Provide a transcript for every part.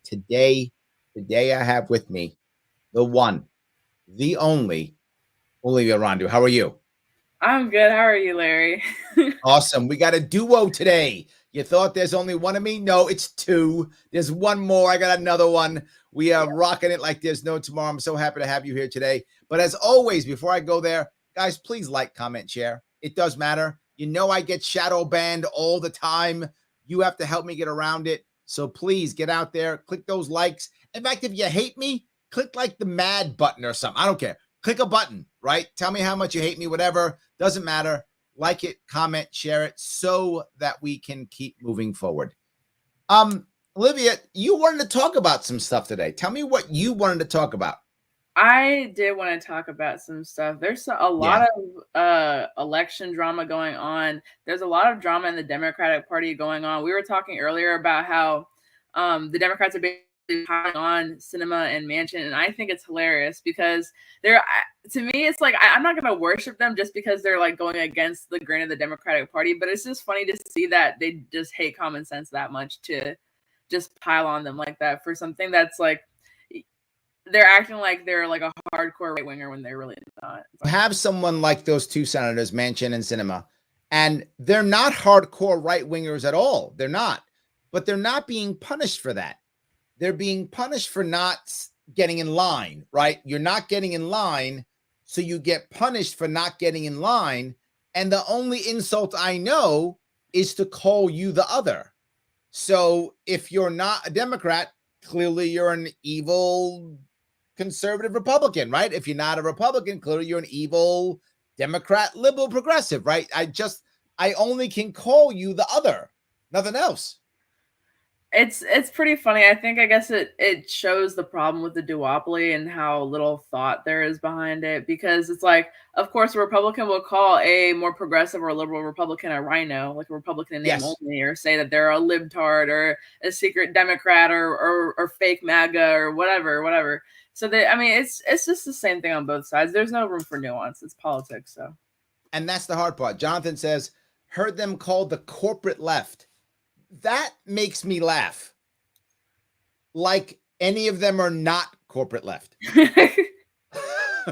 Today, I have with me the one, the only Olivia Rondeau. How are you? I'm good. How are you, Larry? Awesome. We got a duo today. You thought there's only one of me? No, it's two. There's one more. I got another one. We are rocking it like there's no tomorrow. I'm so happy to have you here today. But as always, before I go there, guys, please like, comment, share. It does matter. You know, I get shadow banned all the time. You have to help me get around it. So please get out there, click those likes. In fact, if you hate me, click like the mad button or something. I don't care. Click a button, right? Tell me how much you hate me, whatever. Doesn't matter. Like it, comment, share it so that we can keep moving forward. Olivia, you wanted to talk about some stuff today. Tell me what you wanted to talk about. I did want to talk about some stuff. There's a lot of election drama going on. There's a lot of drama in the Democratic Party going on. We were talking earlier about how the Democrats are basically piling on Cinema and Manchin, and I think it's hilarious because to me, it's like I'm not going to worship them just because they're like going against the grain of the Democratic Party, but it's just funny to see that they just hate common sense that much to just pile on them like that for something that's like they're acting like they're like a hardcore right winger when they're really not. Have someone like those two senators, Manchin and Cinema, and they're not hardcore right wingers at all. They're not, but they're not being punished for that. They're being punished for not getting in line, right? You're not getting in line, so you get punished for not getting in line. And the only insult I know is to call you the other. So if you're not a Democrat, clearly you're an evil conservative Republican, right? If you're not a Republican, clearly you're an evil Democrat, liberal, progressive, right? I only can call you the other, nothing else. It's pretty funny. I guess it shows the problem with the duopoly and how little thought there is behind it, because it's like, of course, a Republican will call a more progressive or liberal Republican a rhino, like a Republican in name Yes. only, or say that they're a libtard or a secret Democrat or fake MAGA or whatever. So I mean, it's just the same thing on both sides. There's no room for nuance. It's politics. So, and that's the hard part. Jonathan says, heard them called the corporate left. That makes me laugh. Like any of them are not corporate left.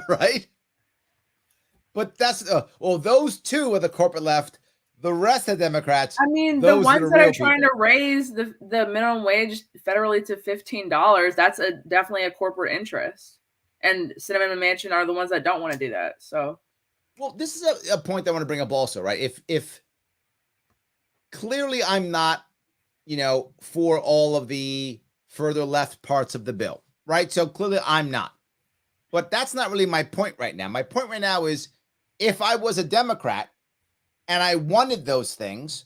Right? But that's, well, those two are the corporate left. The rest of Democrats, I mean, the ones that are trying to raise the minimum wage federally to $15, that's definitely a corporate interest. And Cinnamon and Manchin are the ones that don't want to do that. So, well, this is a point I want to bring up also, right? If clearly I'm not, for all of the further left parts of the bill, right? So clearly I'm not. But that's not really my point right now. My point right now is if I was a Democrat and I wanted those things,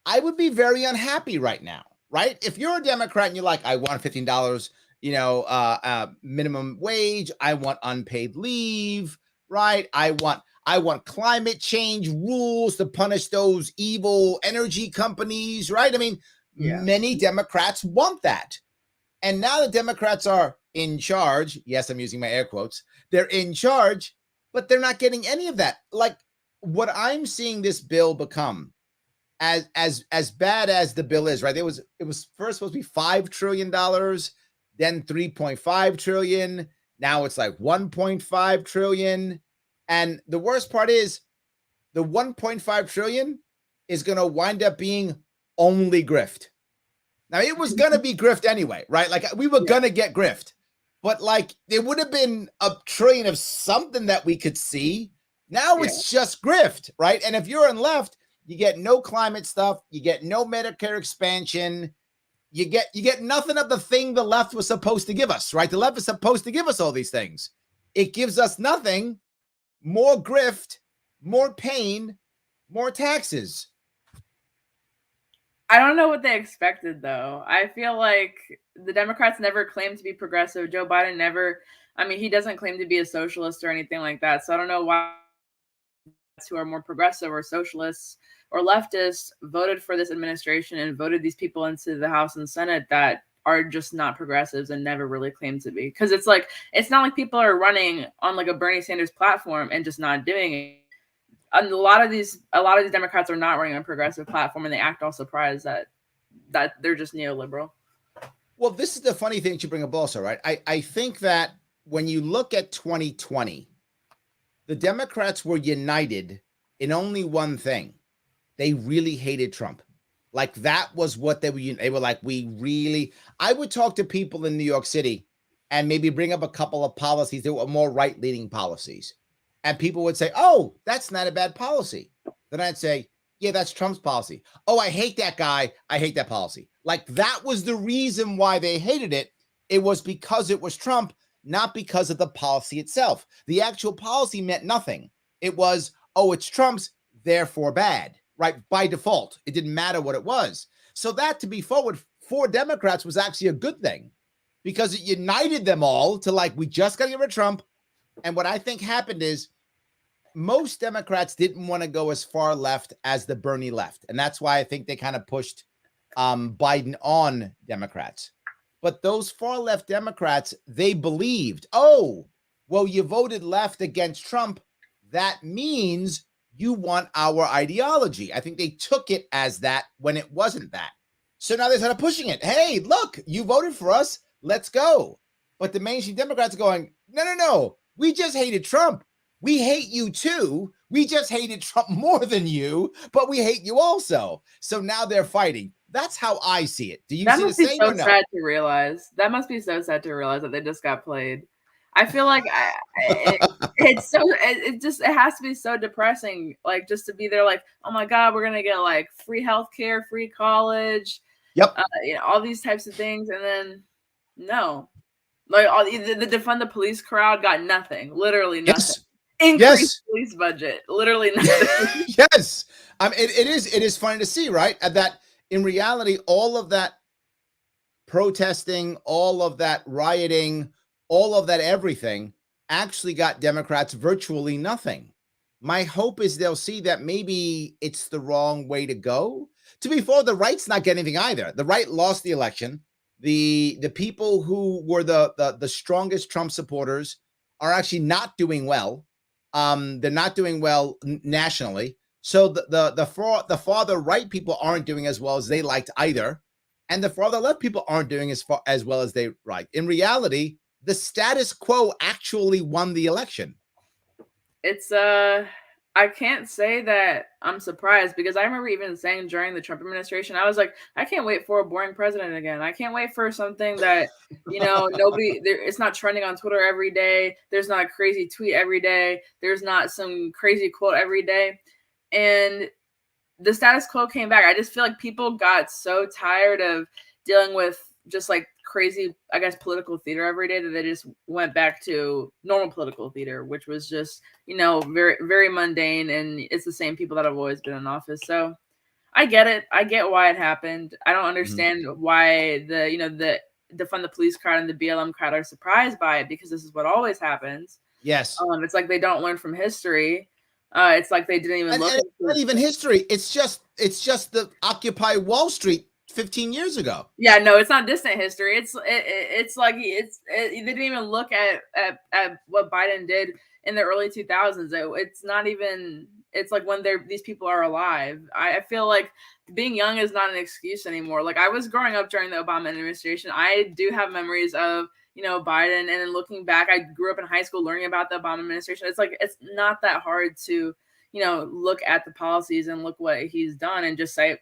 I would be very unhappy right now, right? If you're a Democrat and you're like, I want $15, minimum wage, I want unpaid leave, right? I want climate change rules to punish those evil energy companies, right? I mean, many Democrats want that. And now the Democrats are in charge. Yes, I'm using my air quotes. They're in charge, but they're not getting any of that. Like what I'm seeing this bill become, as bad as the bill is, right? It was first supposed to be $5 trillion, then 3.5 trillion. Now it's like 1.5 trillion. And the worst part is the 1.5 trillion is going to wind up being only grift. Now it was going to be grift anyway, right? Like we were going to get grift, but like there would have been a trillion of something that we could see. Now it's just grift, right? And if you're in left, you get no climate stuff, you get no Medicare expansion, you get nothing of the thing the left was supposed to give us, right? The left is supposed to give us all these things. It gives us nothing, more grift, more pain, more taxes. I don't know what they expected, though. I feel like the Democrats never claimed to be progressive. Joe Biden never, I mean, he doesn't claim to be a socialist or anything like that. So I don't know why who are more progressive or socialists or leftists voted for this administration and voted these people into the House and Senate that are just not progressives and never really claimed to be. Because it's like, it's not like people are running on like a Bernie Sanders platform and just not doing it. And a lot of these Democrats are not running on a progressive platform, and they act all surprised that they're just neoliberal. Well, this is the funny thing to bring up also, right? I think that when you look at 2020, the Democrats were united in only one thing. They really hated Trump. Like that was what they were like, I would talk to people in New York City and maybe bring up a couple of policies that were more right-leaning policies. And people would say, oh, that's not a bad policy. Then I'd say, yeah, that's Trump's policy. Oh, I hate that guy. I hate that policy. Like that was the reason why they hated it. It was because it was Trump, not because of the policy itself. The actual policy meant nothing. It was, oh, it's Trump's, therefore bad, right? By default, it didn't matter what it was. So that, to be forward, for Democrats was actually a good thing because it united them all to like, we just got to get rid of Trump. And what I think happened is most Democrats didn't want to go as far left as the Bernie left. And that's why I think they kind of pushed Biden on Democrats. But those far left Democrats, they believed, oh, well, you voted left against Trump. That means you want our ideology. I think they took it as that when it wasn't that. So now they started pushing it. Hey, look, you voted for us. Let's go. But the mainstream Democrats are going, no. We just hated Trump. We hate you too. We just hated Trump more than you, but we hate you also. So now they're fighting. That's how I see it. Do you see the same? That must be so sad to realize. That must be so sad to realize that they just got played. I feel like it has to be so depressing, like just to be there, like, oh my God, we're gonna get like free healthcare, free college, yep, all these types of things, and then no, like all the defund the police crowd got nothing, literally nothing. Yes. Increased police budget, literally nothing. Yes, it is funny to see, right? That in reality, all of that protesting, all of that rioting, all of that everything actually got Democrats virtually nothing. My hope is they'll see that maybe it's the wrong way to go. To be fair, the right's not getting anything either. The right lost the election. The people who were the strongest Trump supporters are actually not doing well. They're not doing well nationally. So the farther right people aren't doing as well as they liked either. And the farther left people aren't doing as well as they like. In reality, the status quo actually won the election. It's I can't say that I'm surprised because I remember even saying during the Trump administration, I was like, I can't wait for a boring president again. I can't wait for something that, it's not trending on Twitter every day. There's not a crazy tweet every day. There's not some crazy quote every day. And the status quo came back. I just feel like people got so tired of dealing with just like crazy, I guess, political theater every day that they just went back to normal political theater, which was just, very, very mundane. And it's the same people that have always been in office. So I get it. I get why it happened. I don't understand why the defund the police crowd and the BLM crowd are surprised by it because this is what always happens. Yes. It's like they don't learn from history. It's like they didn't even look. It's not even history. It's just the Occupy Wall Street 15 years ago. Yeah, no, it's not distant history. It's like they didn't even look at what Biden did in the early 2000s. It's not even. It's like when these people are alive. I feel like being young is not an excuse anymore. Like I was growing up during the Obama administration. I do have memories of Biden, and then looking back, I grew up in high school learning about the Obama administration. It's like it's not that hard to look at the policies and look what he's done and just say,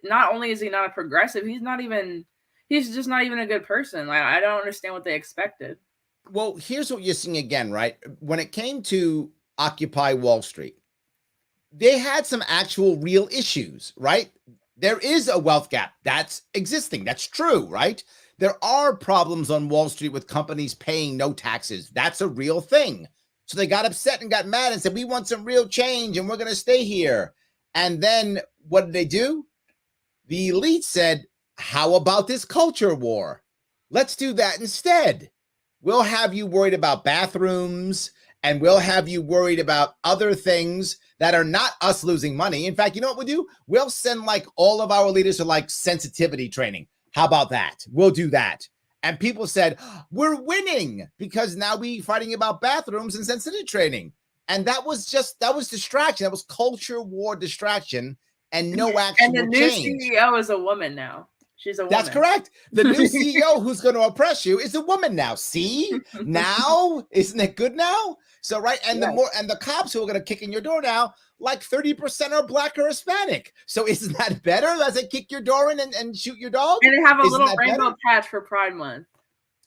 not only is he not a progressive, he's just not even a good person. Like I don't understand what they expected. Well, here's what you're seeing again, right? When it came to Occupy Wall Street, they had some actual real issues, right? There is a wealth gap that's existing. That's true, right? There are problems on Wall Street with companies paying no taxes. That's a real thing. So they got upset and got mad and said, we want some real change and we're going to stay here. And then what did they do? The elite said, how about this culture war? Let's do that instead. We'll have you worried about bathrooms and we'll have you worried about other things that are not us losing money. In fact, you know what we'll do? We'll send like all of our leaders to like sensitivity training. How about that? We'll do that. And people said, we're winning because now we're fighting about bathrooms and sensitivity training. And that was distraction. That was culture war distraction and no actual change. And the new CEO is a woman now. She's a woman. That's correct. The new CEO who's going to oppress you is a woman now. See, now isn't it good now? So right, and the cops who are going to kick in your door now, like 30% are Black or Hispanic. So isn't that better? As they kick your door in and shoot your dog, and they have a little rainbow patch for Pride Month.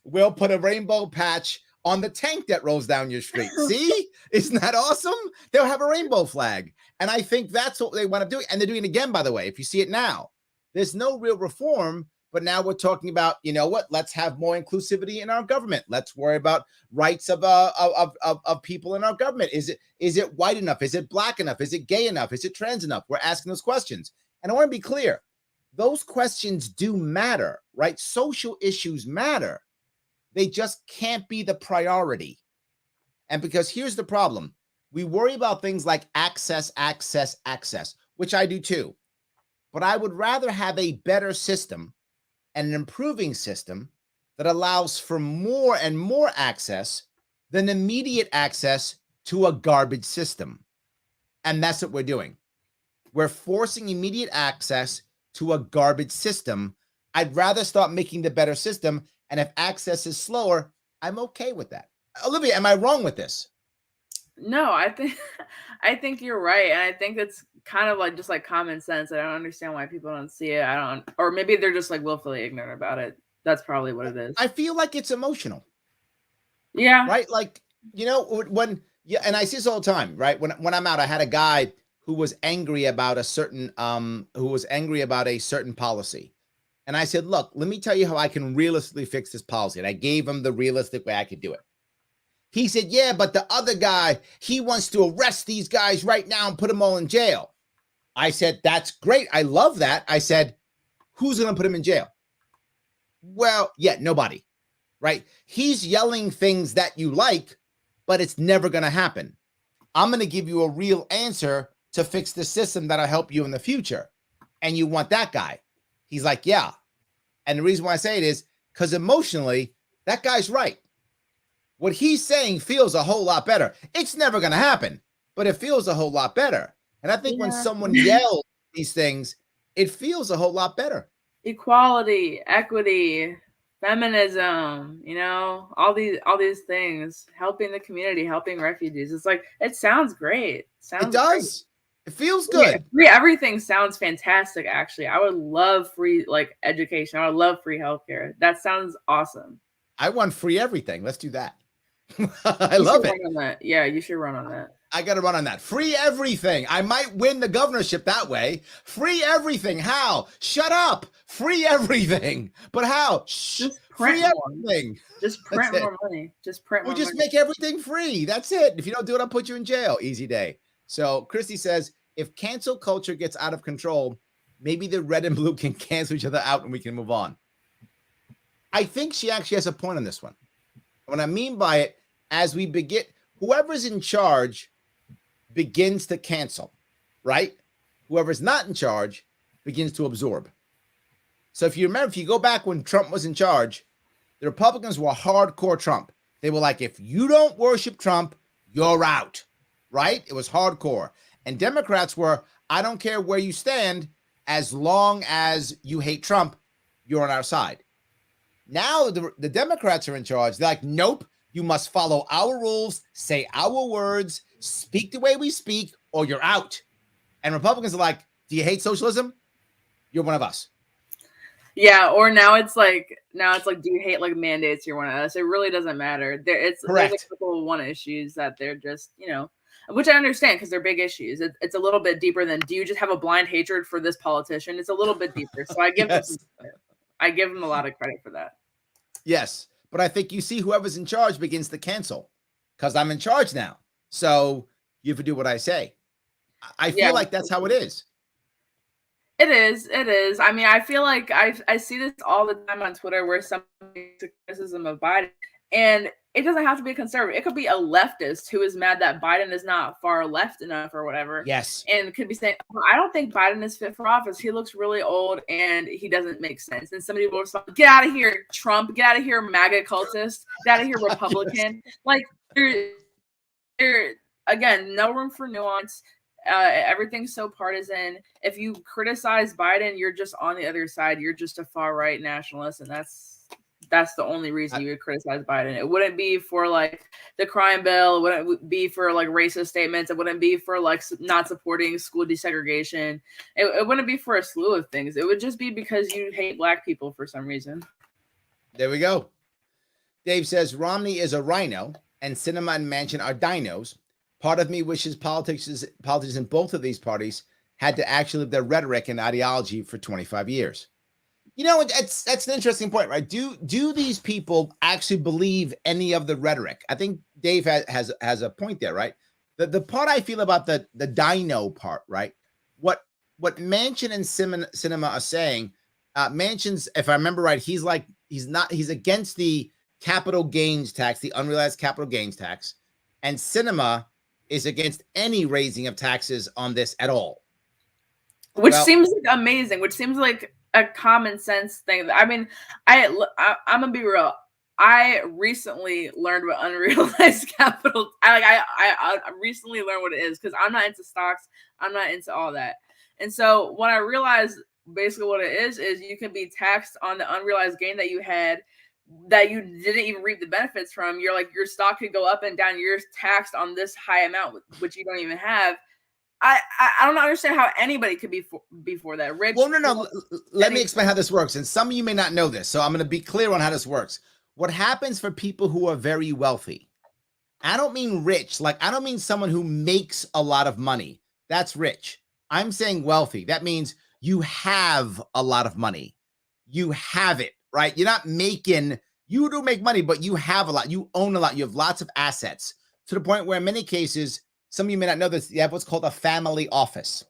We'll put a rainbow patch on the tank that rolls down your street. See, isn't that awesome? They'll have a rainbow flag, and I think that's what they want to do. And they're doing it again, by the way. If you see it now, there's no real reform. But now we're talking about, you know what? Let's have more inclusivity in our government. Let's worry about rights of people in our government. Is it white enough? Is it Black enough? Is it gay enough? Is it trans enough? We're asking those questions. And I want to be clear. Those questions do matter, right? Social issues matter. They just can't be the priority. And because here's the problem. We worry about things like access, which I do too. But I would rather have a better system and an improving system that allows for more and more access than immediate access to a garbage system. And that's what we're doing. We're forcing immediate access to a garbage system. I'd rather start making the better system. And if access is slower, I'm okay with that. Olivia, am I wrong with this? No, I think you're right. And I think it's kind of like just like common sense. I don't understand why people don't see it. Or maybe they're just like willfully ignorant about it. That's probably what it is. I feel like it's emotional. Yeah. Right? Like, you know, when, and I see this all the time, right? When I'm out, I had a guy who was angry about a certain policy. And I said, look, let me tell you how I can realistically fix this policy. And I gave him the realistic way I could do it. He said, yeah, but the other guy, he wants to arrest these guys right now and put them all in jail. I said, that's great. I love that. I said, who's going to put him in jail? Well, yeah, nobody, right? He's yelling things that you like, but it's never going to happen. I'm going to give you a real answer to fix the system that'll help you in the future. And you want that guy. He's like, yeah. And the reason why I say it is because emotionally, that guy's right. What he's saying feels a whole lot better. It's never going to happen, but it feels a whole lot better. And I think when someone yells these things, it feels a whole lot better. Equality, equity, feminism, you know, all these things, helping the community, helping refugees. It's like, it sounds great. It does. It feels good. Free everything sounds fantastic, actually. I would love free like education. I would love free healthcare. That sounds awesome. I want free everything. Let's do that. I love it. Yeah, you should run on that. I got to run on that. Free everything. I might win the governorship that way. Free everything. How? Shut up. Free everything. But how? Just free print everything. Just print more money. Just print more money. We'll just make everything free. That's it. If you don't do it, I'll put you in jail. Easy day. So Christy says, if cancel culture gets out of control, maybe the red and blue can cancel each other out and we can move on. I think she actually has a point on this one. What I mean by it, as we begin, whoever's in charge begins to cancel, right? Whoever's not in charge begins to absorb. So if you remember, if you go back when Trump was in charge, the Republicans were hardcore Trump. They were like, if you don't worship Trump, you're out, right? It was hardcore. And Democrats were, I don't care where you stand, as long as you hate Trump, you're on our side. Now the Democrats are in charge. They're like, nope, you must follow our rules, say our words, speak the way we speak, or you're out. And Republicans are like, do you hate socialism? You're one of us. Yeah, or now it's like, do you hate like mandates? You're one of us. It really doesn't matter. There's a couple of one issues that they're just, you know, which I understand because they're big issues. It's a little bit deeper than, do you just have a blind hatred for this politician? It's a little bit deeper. So I give them a lot of credit for that. Yes, but I think you see whoever's in charge begins to cancel because I'm in charge now. So you have to do what I say. I feel like that's how it is. It is. I mean, I feel like I see this all the time on Twitter where somebody makes a criticism of Biden, and it doesn't have to be a conservative. It could be a leftist who is mad that Biden is not far left enough or whatever. Yes. And could be saying, oh, I don't think Biden is fit for office. He looks really old and he doesn't make sense. And somebody will respond, get out of here, Trump. Get out of here, MAGA cultist. Get out of here, Republican. Like, there, again, no room for nuance. Everything's so partisan. If you criticize Biden, you're just on the other side. You're just a far right nationalist, and that's the only reason you would criticize Biden. It wouldn't be for like the crime bill. It wouldn't be for like racist statements. It wouldn't be for like not supporting school desegregation. It wouldn't be for a slew of things. It would just be because you hate Black people for some reason. There we go. Dave says Romney is a rhino and Sinema and Manchin are dinos. Part of me wishes politicians in both of these parties had to actually live their rhetoric and ideology for 25 years. You know, that's an interesting point, right? Do these people actually believe any of the rhetoric? I think Dave has a point there, right? The part I feel about the dino part, right? What Manchin and Sinema are saying, Manchin's, if I remember right, he's against the capital gains tax, the unrealized capital gains tax, and Sinema is against any raising of taxes on this at all. Which seems like amazing, which seems like a common sense thing. I mean, I'm gonna be real. I recently learned what unrealized capital. I recently learned what it is because I'm not into stocks. I'm not into all that. And so when I realized basically what it is you can be taxed on the unrealized gain that you had that you didn't even reap the benefits from. You're like, your stock could go up and down. You're taxed on this high amount, which you don't even have. I don't understand how anybody could be for that. Rich. Well, no. Let me explain how this works. And some of you may not know this, so I'm going to be clear on how this works. What happens for people who are very wealthy? I don't mean rich. Like, I don't mean someone who makes a lot of money. That's rich. I'm saying wealthy. That means you have a lot of money. You have it, right? You're not making, you do make money, but you have a lot. You own a lot. You have lots of assets to the point where in many cases, some of you may not know this, you have what's called a family office.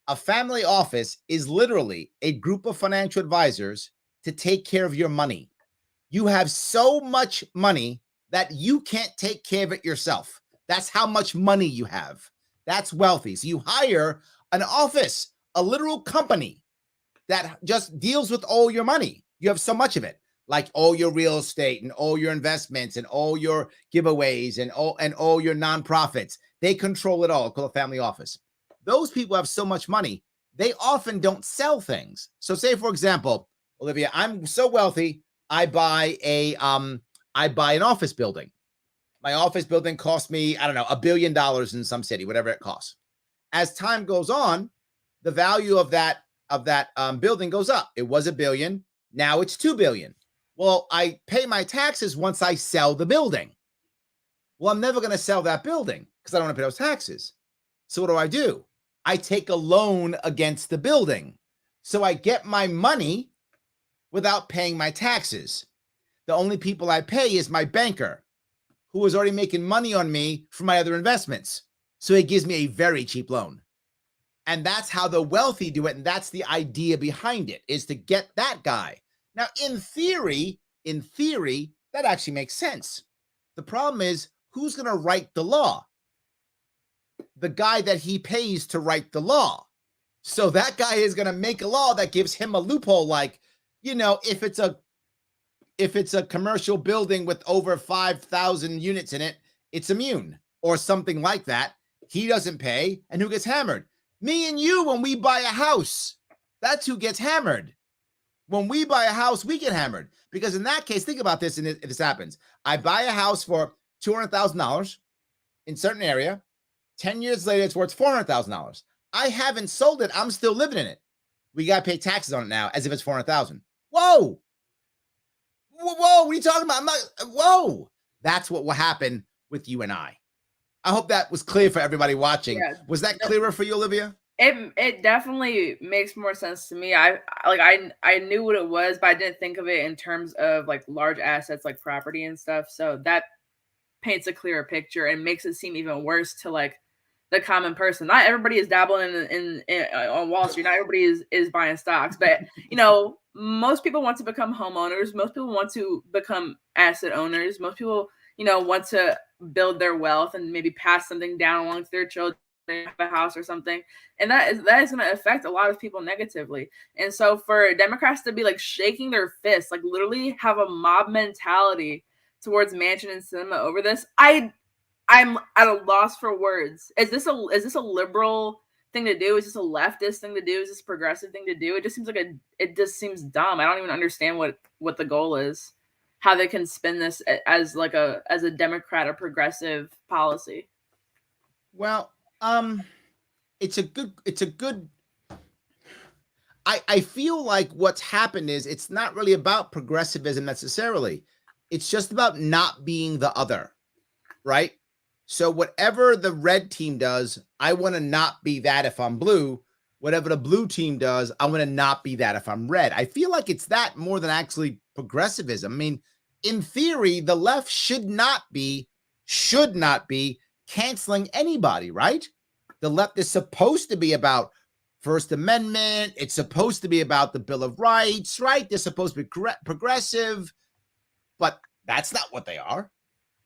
A family office is literally a group of financial advisors to take care of your money. You have so much money that you can't take care of it yourself. That's how much money you have. That's wealthy. So you hire an office, a literal company that just deals with all your money. You have so much of it, like all your real estate and all your investments and all your giveaways and all your nonprofits. They control it all, called a family office. Those people have so much money, they often don't sell things. So say, for example, Olivia, I'm so wealthy, I buy an office building. My office building cost me, I don't know, $1 billion in some city, whatever it costs. As time goes on, the value of that building goes up. It was $1 billion. Now it's $2 billion. Well, I pay my taxes once I sell the building. Well, I'm never going to sell that building because I don't want to pay those taxes. So what do? I take a loan against the building. So I get my money without paying my taxes. The only people I pay is my banker, who is already making money on me for my other investments. So he gives me a very cheap loan. And that's how the wealthy do it. And that's the idea behind it, is to get that guy. Now, in theory, that actually makes sense. The problem is, who's going to write the law? The guy that he pays to write the law. So that guy is going to make a law that gives him a loophole, like, you know, if it's a commercial building with over 5,000 units in it, it's immune or something like that. He doesn't pay. And who gets hammered? Me and you, when we buy a house, that's who gets hammered. When we buy a house, we get hammered. Because in that case, think about this, and if this happens. I buy a house for $200,000 in a certain area. 10 years later, it's worth $400,000. I haven't sold it. I'm still living in it. We got to pay taxes on it now as if it's $400,000. Whoa. What are you talking about? Whoa. That's what will happen with you and I. I hope that was clear for everybody watching. Yeah. Was that clearer for you, Olivia? It definitely makes more sense to me. I knew what it was, but I didn't think of it in terms of like large assets like property and stuff. So that paints a clearer picture and makes it seem even worse to like the common person. Not everybody is dabbling in on Wall Street. Not everybody is buying stocks, but you know, most people want to become homeowners. Most people want to become asset owners. Most people, you know, want to build their wealth and maybe pass something down along to their children, have a house or something. And that is going to affect a lot of people negatively. And so for Democrats to be like shaking their fists, like literally have a mob mentality towards Manchin and Sinema over this, I'm at a loss for words. Is this a liberal thing to do? Is this a leftist thing to do? Is this a progressive thing to do? It just seems like it just seems dumb. I don't even understand what the goal is, how they can spin this as like as a Democrat or progressive policy. Well, it's a good. I feel like what's happened is it's not really about progressivism necessarily. It's just about not being the other, right? So whatever the red team does, I want to not be that if I'm blue. Whatever the blue team does, I want to not be that if I'm red. I feel like it's that more than actually progressivism. I mean, in theory, the left should not be canceling anybody, right? The left is supposed to be about First Amendment. It's supposed to be about the Bill of Rights, right? They're supposed to be progressive, but that's not what they are.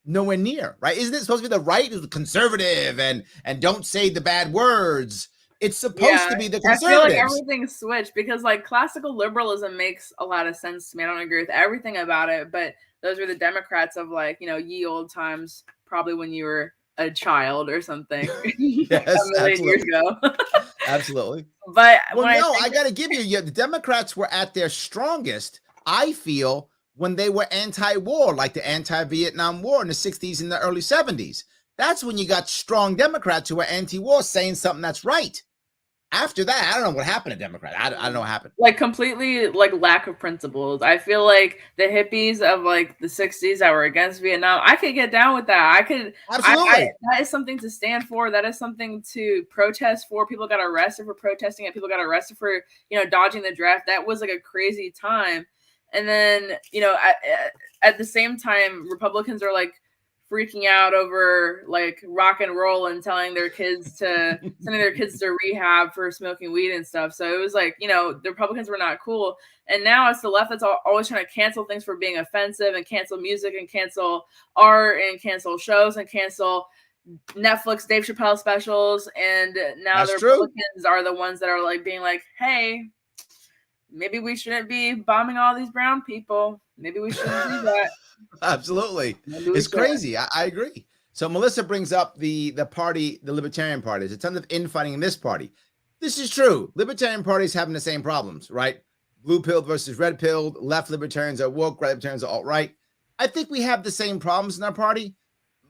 Nowhere near, right? Isn't it supposed to be the right is the conservative and don't say the bad words? It's supposed to be the conservatives. I feel like everything switched because like classical liberalism makes a lot of sense to me. I don't agree with everything about it, but those were the Democrats of like, ye old times, probably when you were a child or something. Yes, a million years ago. Absolutely. But I got to give you, the Democrats were at their strongest, I feel, when they were anti-war, like the anti-Vietnam War in the 60s and the early 70s. That's when you got strong Democrats who were anti-war saying something that's right. After that, I don't know what happened to Democrats. I don't know what happened. Like completely like lack of principles. I feel like the hippies of like the 60s that were against Vietnam, I could get down with that. I could. Absolutely. That is something to stand for. That is something to protest for. People got arrested for protesting it. People got arrested for, dodging the draft. That was like a crazy time. And then, at the same time, Republicans are like freaking out over like rock and roll and sending their kids to rehab for smoking weed and stuff. So it was like, the Republicans were not cool. And now it's the left that's always trying to cancel things for being offensive and cancel music and cancel art and cancel shows and cancel Netflix Dave Chappelle specials. And now the Republicans are the ones that are like being like, hey, maybe we shouldn't be bombing all these brown people. Maybe we shouldn't do that. Absolutely. It's crazy. I agree. So Melissa brings up the party, the Libertarian Party. There's a ton of infighting in this party. This is true. Libertarian parties having the same problems, right? Blue-pilled versus red-pilled. Left libertarians are woke, right libertarians are alt-right. I think we have the same problems in our party.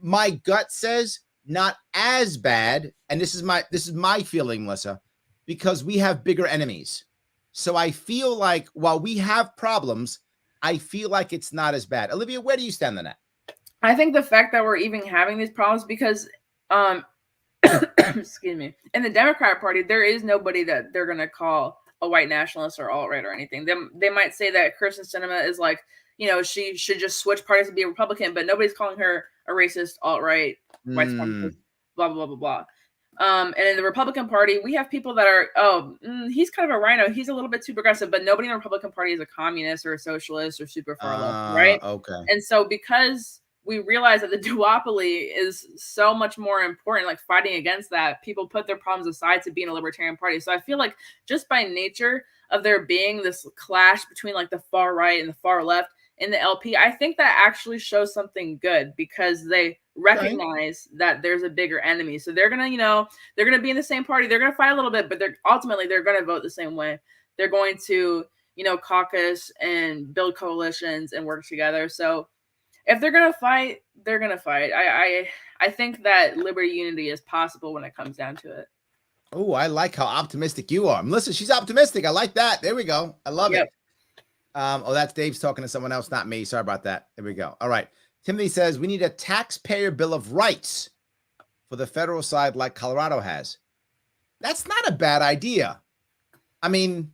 My gut says not as bad, and this is my feeling, Melissa, because we have bigger enemies. So I feel like while we have problems, I feel like it's not as bad. Olivia, where do you stand on that? I think the fact that we're even having these problems because, excuse me, in the Democrat Party, there is nobody that they're going to call a white nationalist or alt-right or anything. They might say that Kirsten Sinema is like, she should just switch parties and be a Republican, but nobody's calling her a racist, alt-right, white supremacist, blah, blah, blah, blah, blah. And in the Republican Party, we have people that are, he's kind of a rhino. He's a little bit too progressive, but nobody in the Republican Party is a communist or a socialist or super far left, right? Okay. And so because we realize that the duopoly is so much more important, like fighting against that, people put their problems aside to be in a Libertarian Party. So I feel like just by nature of there being this clash between like the far right and the far left in the LP, I think that actually shows something good because they recognize that there's a bigger enemy. So they're going to, they're going to be in the same party. They're going to fight a little bit, but they're going to vote the same way. They're going to, caucus and build coalitions and work together. So if they're going to fight, they're going to fight. I think that liberty unity is possible when it comes down to it. Oh, I like how optimistic you are. Melissa, she's optimistic. I like that. There we go. I love it. That's Dave's talking to someone else, not me. Sorry about that. There we go. All right. Timothy says we need a taxpayer bill of rights for the federal side like Colorado has. That's not a bad idea. I mean,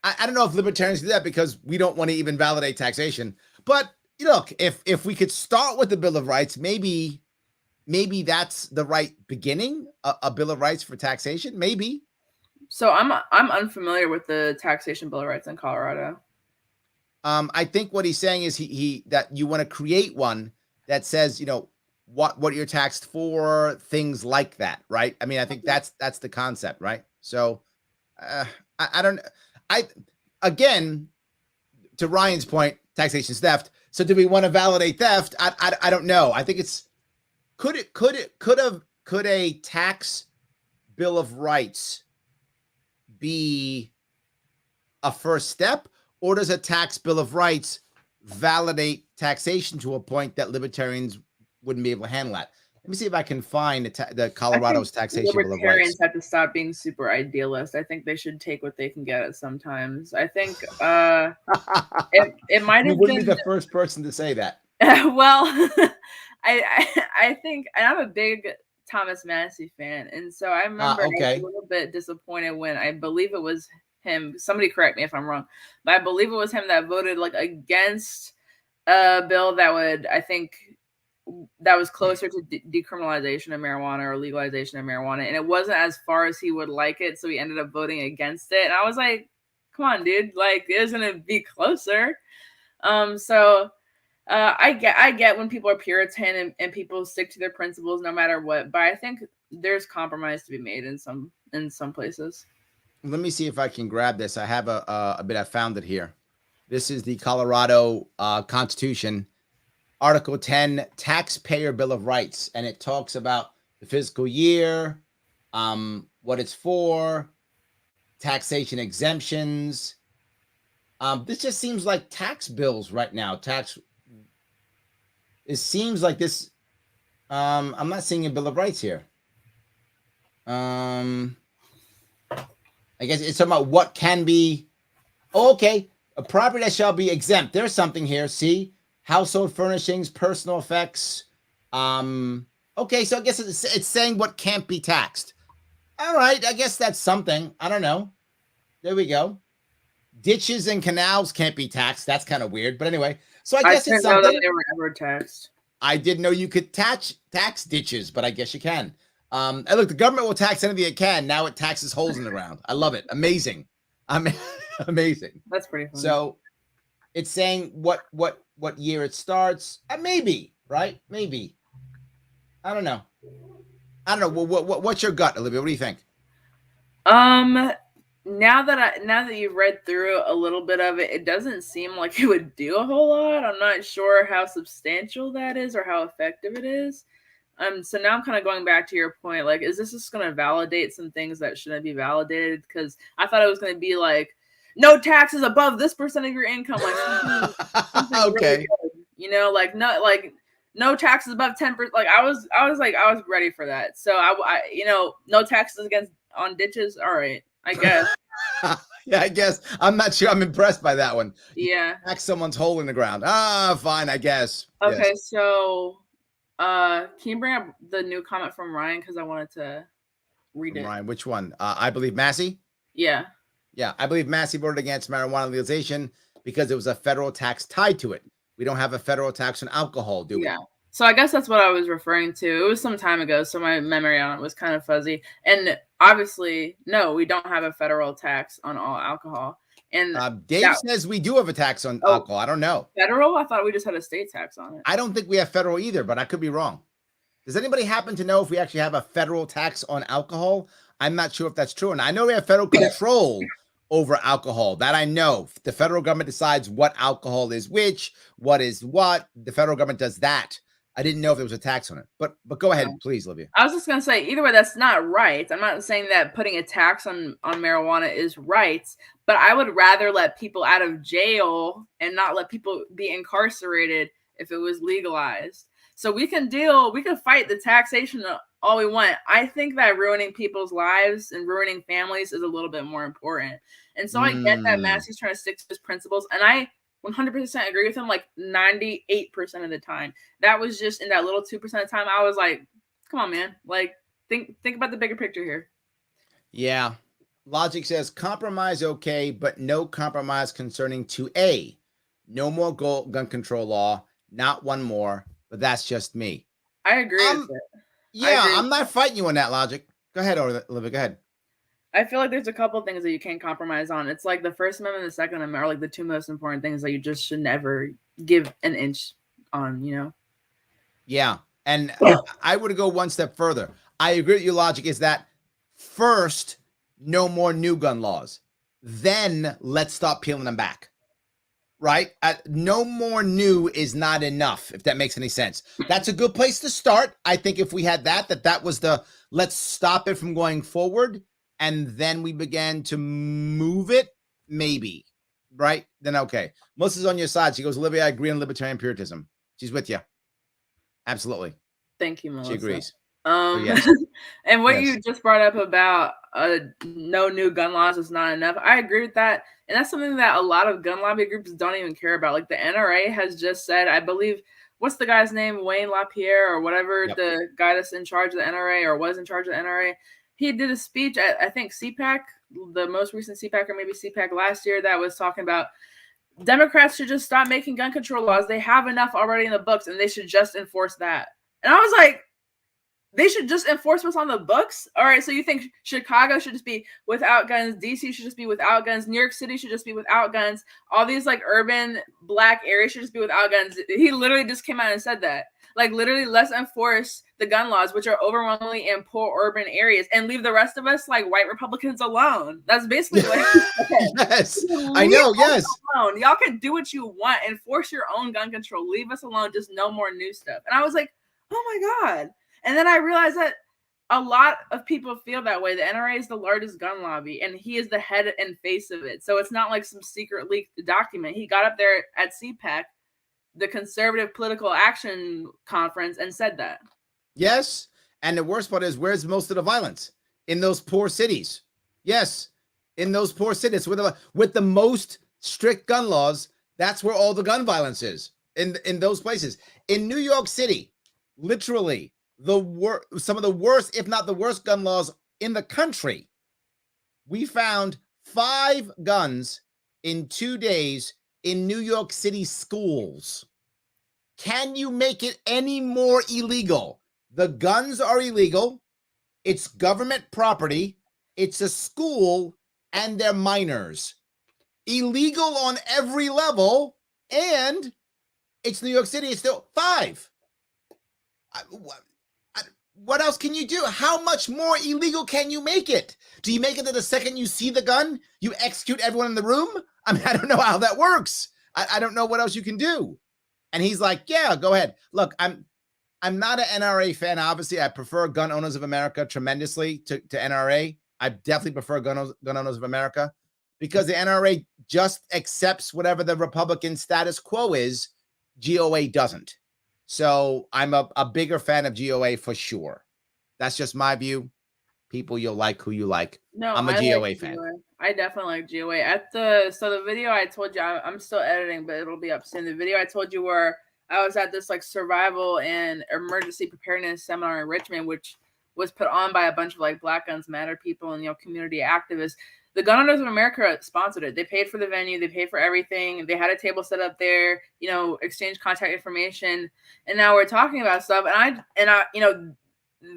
I don't know if libertarians do that because we don't want to even validate taxation. But look, if we could start with the Bill of Rights, maybe that's the right beginning, a Bill of Rights for taxation, maybe. So I'm unfamiliar with the taxation Bill of Rights in Colorado. I think what he's saying is that you want to create one that says, what you're taxed for, things like that, right? I mean, I think that's the concept, right? So again, to Ryan's point, taxation is theft. So do we want to validate theft? I don't know. I think it's could a tax Bill of Rights be a first step, or does a tax Bill of Rights validate taxation to a point that libertarians wouldn't be able to handle that? Let me see if I can find the Colorado's taxation Bill of Rights. Libertarians have to stop being super idealist. I think they should take what they can get at sometimes. I think it might have wouldn't been be the first person to say that. Well, I think, and I'm a big Thomas Massey fan, and so I remember I was a little bit disappointed when I believe it was him. Somebody correct me if I'm wrong, but I believe it was him that voted like against a bill that would, I think, that was closer to decriminalization of marijuana or legalization of marijuana, and it wasn't as far as he would like it, so he ended up voting against it. And I was like, come on, dude, like it isn't gonna be closer. I get when people are Puritan and people stick to their principles no matter what, but I think there's compromise to be made in some places. Let me see if I can grab this. I have a bit. I found it here. This is the Colorado Constitution, Article 10, Taxpayer Bill of Rights, and it talks about the fiscal year, what it's for, taxation exemptions. This just seems like tax bills right now. It seems like this. I'm not seeing a Bill of Rights here. I guess it's talking about what can be. Oh, okay. A property that shall be exempt. There's something here. See, household furnishings, personal effects. Okay, so I guess it's saying what can't be taxed. All right, I guess that's something. I don't know. There we go. Ditches and canals can't be taxed. That's kind of weird, but anyway. So I guess it's something. I didn't know that they were ever taxed. I didn't know you could tax ditches, but I guess you can. And look, the government will tax anything it can. Now it taxes holes in the ground. I love it. Amazing. Amazing. That's pretty funny. So it's saying what year it starts. Maybe, right? Maybe. I don't know. What's your gut, Olivia? What do you think? Now that you've read through a little bit of it, it doesn't seem like it would do a whole lot. I'm not sure how substantial that is or how effective it is. So now I'm kind of going back to your point, like, is this just going to validate some things that shouldn't be validated? Because I thought it was going to be like, no taxes above this percent of your income, like something okay, really good, you know, like no taxes above 10%. Like I was ready for that. So I no taxes on ditches. All right. I guess. Yeah, I guess. I'm not sure. I'm impressed by that one. Yeah. Tax someone's hole in the ground. Fine, I guess. Okay, yes. So can you bring up the new comment from Ryan? Because I wanted to read it. Ryan, which one? I believe Massey? Yeah. Yeah, I believe Massey voted against marijuana legalization because it was a federal tax tied to it. We don't have a federal tax on alcohol, do we? Yeah. So I guess that's what I was referring to. It was some time ago, so my memory on it was kind of fuzzy. And obviously, no, we don't have a federal tax on all alcohol. And Dave says we do have a tax on alcohol. I don't know. Federal? I thought we just had a state tax on it. I don't think we have federal either, but I could be wrong. Does anybody happen to know if we actually have a federal tax on alcohol? I'm not sure if that's true. And I know we have federal control over alcohol. That I know. The federal government decides what alcohol is which, what is what. The federal government does that. I didn't know if there was a tax on it, but go ahead, please, Olivia. I was just going to say, either way, that's not right. I'm not saying that putting a tax on marijuana is right, but I would rather let people out of jail and not let people be incarcerated if it was legalized. So we can fight the taxation all we want. I think that ruining people's lives and ruining families is a little bit more important. And so I get that Massey's trying to stick to his principles, and I 100% agree with him, like 98% of the time. That was just in that little 2% of the time. I was like, come on, man. Like, think about the bigger picture here. Yeah. Logic says compromise okay, but no compromise concerning 2A. No more gun control law, not one more, but that's just me. I agree with it. Yeah, I'm not fighting you on that logic. Go ahead, Olivia, go ahead. I feel like there's a couple of things that you can't compromise on. It's like the First Amendment and the Second Amendment are like the two most important things that you just should never give an inch on, you know? Yeah. And I would go one step further. I agree with your logic is that first, no more new gun laws. Then let's stop peeling them back. right? No more new is not enough, if that makes any sense. That's a good place to start. I think if we had that was the let's stop it from going forward, and then we began to move it, maybe, right? Then okay. Melissa's on your side. She goes, Olivia, I agree on libertarian puritanism. She's with you. Absolutely. Thank you, Melissa. She agrees. Yes. And what you just brought up about no new gun laws is not enough. I agree with that. And that's something that a lot of gun lobby groups don't even care about. Like the NRA has just said, I believe, what's the guy's name? Wayne LaPierre or whatever, the guy that's in charge of the NRA or was in charge of the NRA. He did a speech at, I think, CPAC, the most recent CPAC or maybe CPAC last year, that was talking about Democrats should just stop making gun control laws. They have enough already in the books and they should just enforce that. And I was like, they should just enforce what's on the books? All right, so you think Chicago should just be without guns, DC should just be without guns, New York City should just be without guns, all these like urban black areas should just be without guns. He literally just came out and said that. Like literally, let's enforce the gun laws, which are overwhelmingly in poor urban areas, and leave the rest of us like white Republicans alone. That's basically what he said. Yes, I know, yes. Alone. Y'all can do what you want, enforce your own gun control, leave us alone, just no more new stuff. And I was like, oh my God. And then I realized that a lot of people feel that way. The NRA is the largest gun lobby, and he is the head and face of it. So it's not like some secret leaked document. He got up there at CPAC, the Conservative Political Action Conference, and said that. Yes. And the worst part is, where's most of the violence? In those poor cities. Yes. In those poor cities with the most strict gun laws, that's where all the gun violence is, in those places. In New York City, literally, some of the worst, if not the worst, gun laws in the country. We found 5 guns in 2 days in New York City schools. Can you make it any more illegal? The guns are illegal. It's government property. It's a school, and they're minors. Illegal on every level, and it's New York City. It's still 5. What else can you do? How much more illegal can you make it? Do you make it that the second you see the gun, you execute everyone in the room? I mean, I don't know how that works. I don't know what else you can do. And he's like, yeah, go ahead. Look, I'm not an NRA fan. Obviously, I prefer Gun Owners of America tremendously to NRA. I definitely prefer Gun Owners of America, because the NRA just accepts whatever the Republican status quo is. GOA doesn't. So I'm a bigger fan of GOA for sure. That's just my view. People, you'll like who you like. No, I'm a GOA fan. I definitely like GOA. So the video I told you, I'm still editing, but it'll be up soon. The video I told you where I was at this like survival and emergency preparedness seminar in Richmond, which was put on by a bunch of like Black Guns Matter people and community activists. The Gun Owners of America sponsored it. They paid for the venue. They paid for everything. They had a table set up there, exchange contact information. And now we're talking about stuff. And I,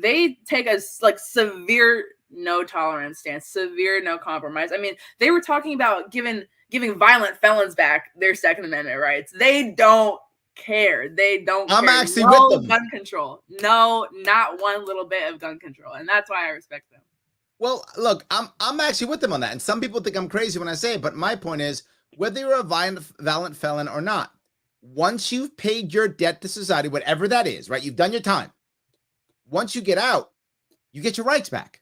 they take a like severe no tolerance stance, severe no compromise. I mean, they were talking about giving violent felons back their Second Amendment rights. They don't care. They don't care. Actually with them. Gun control. No, not one little bit of gun control. And that's why I respect them. Well, look, I'm actually with them on that. And some people think I'm crazy when I say it, but my point is, whether you're a violent felon or not, once you've paid your debt to society, whatever that is, right? You've done your time. Once you get out, you get your rights back.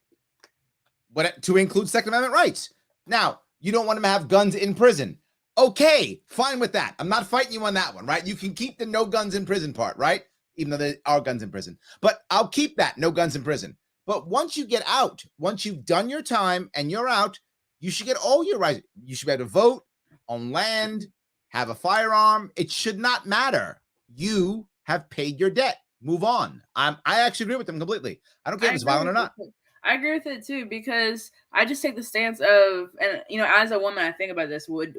To include Second Amendment rights. Now, you don't want them to have guns in prison. Okay, fine with that. I'm not fighting you on that one, right? You can keep the no guns in prison part, right? Even though there are guns in prison. But I'll keep that, no guns in prison. But once you get out, once you've done your time and you're out, you should get all your rights. You should be able to vote, own land, have a firearm. It should not matter. You have paid your debt. Move on. I actually agree with them completely. I don't care if it's violent or not. I agree with it too, because I just take the stance of, and as a woman, I think about this. Would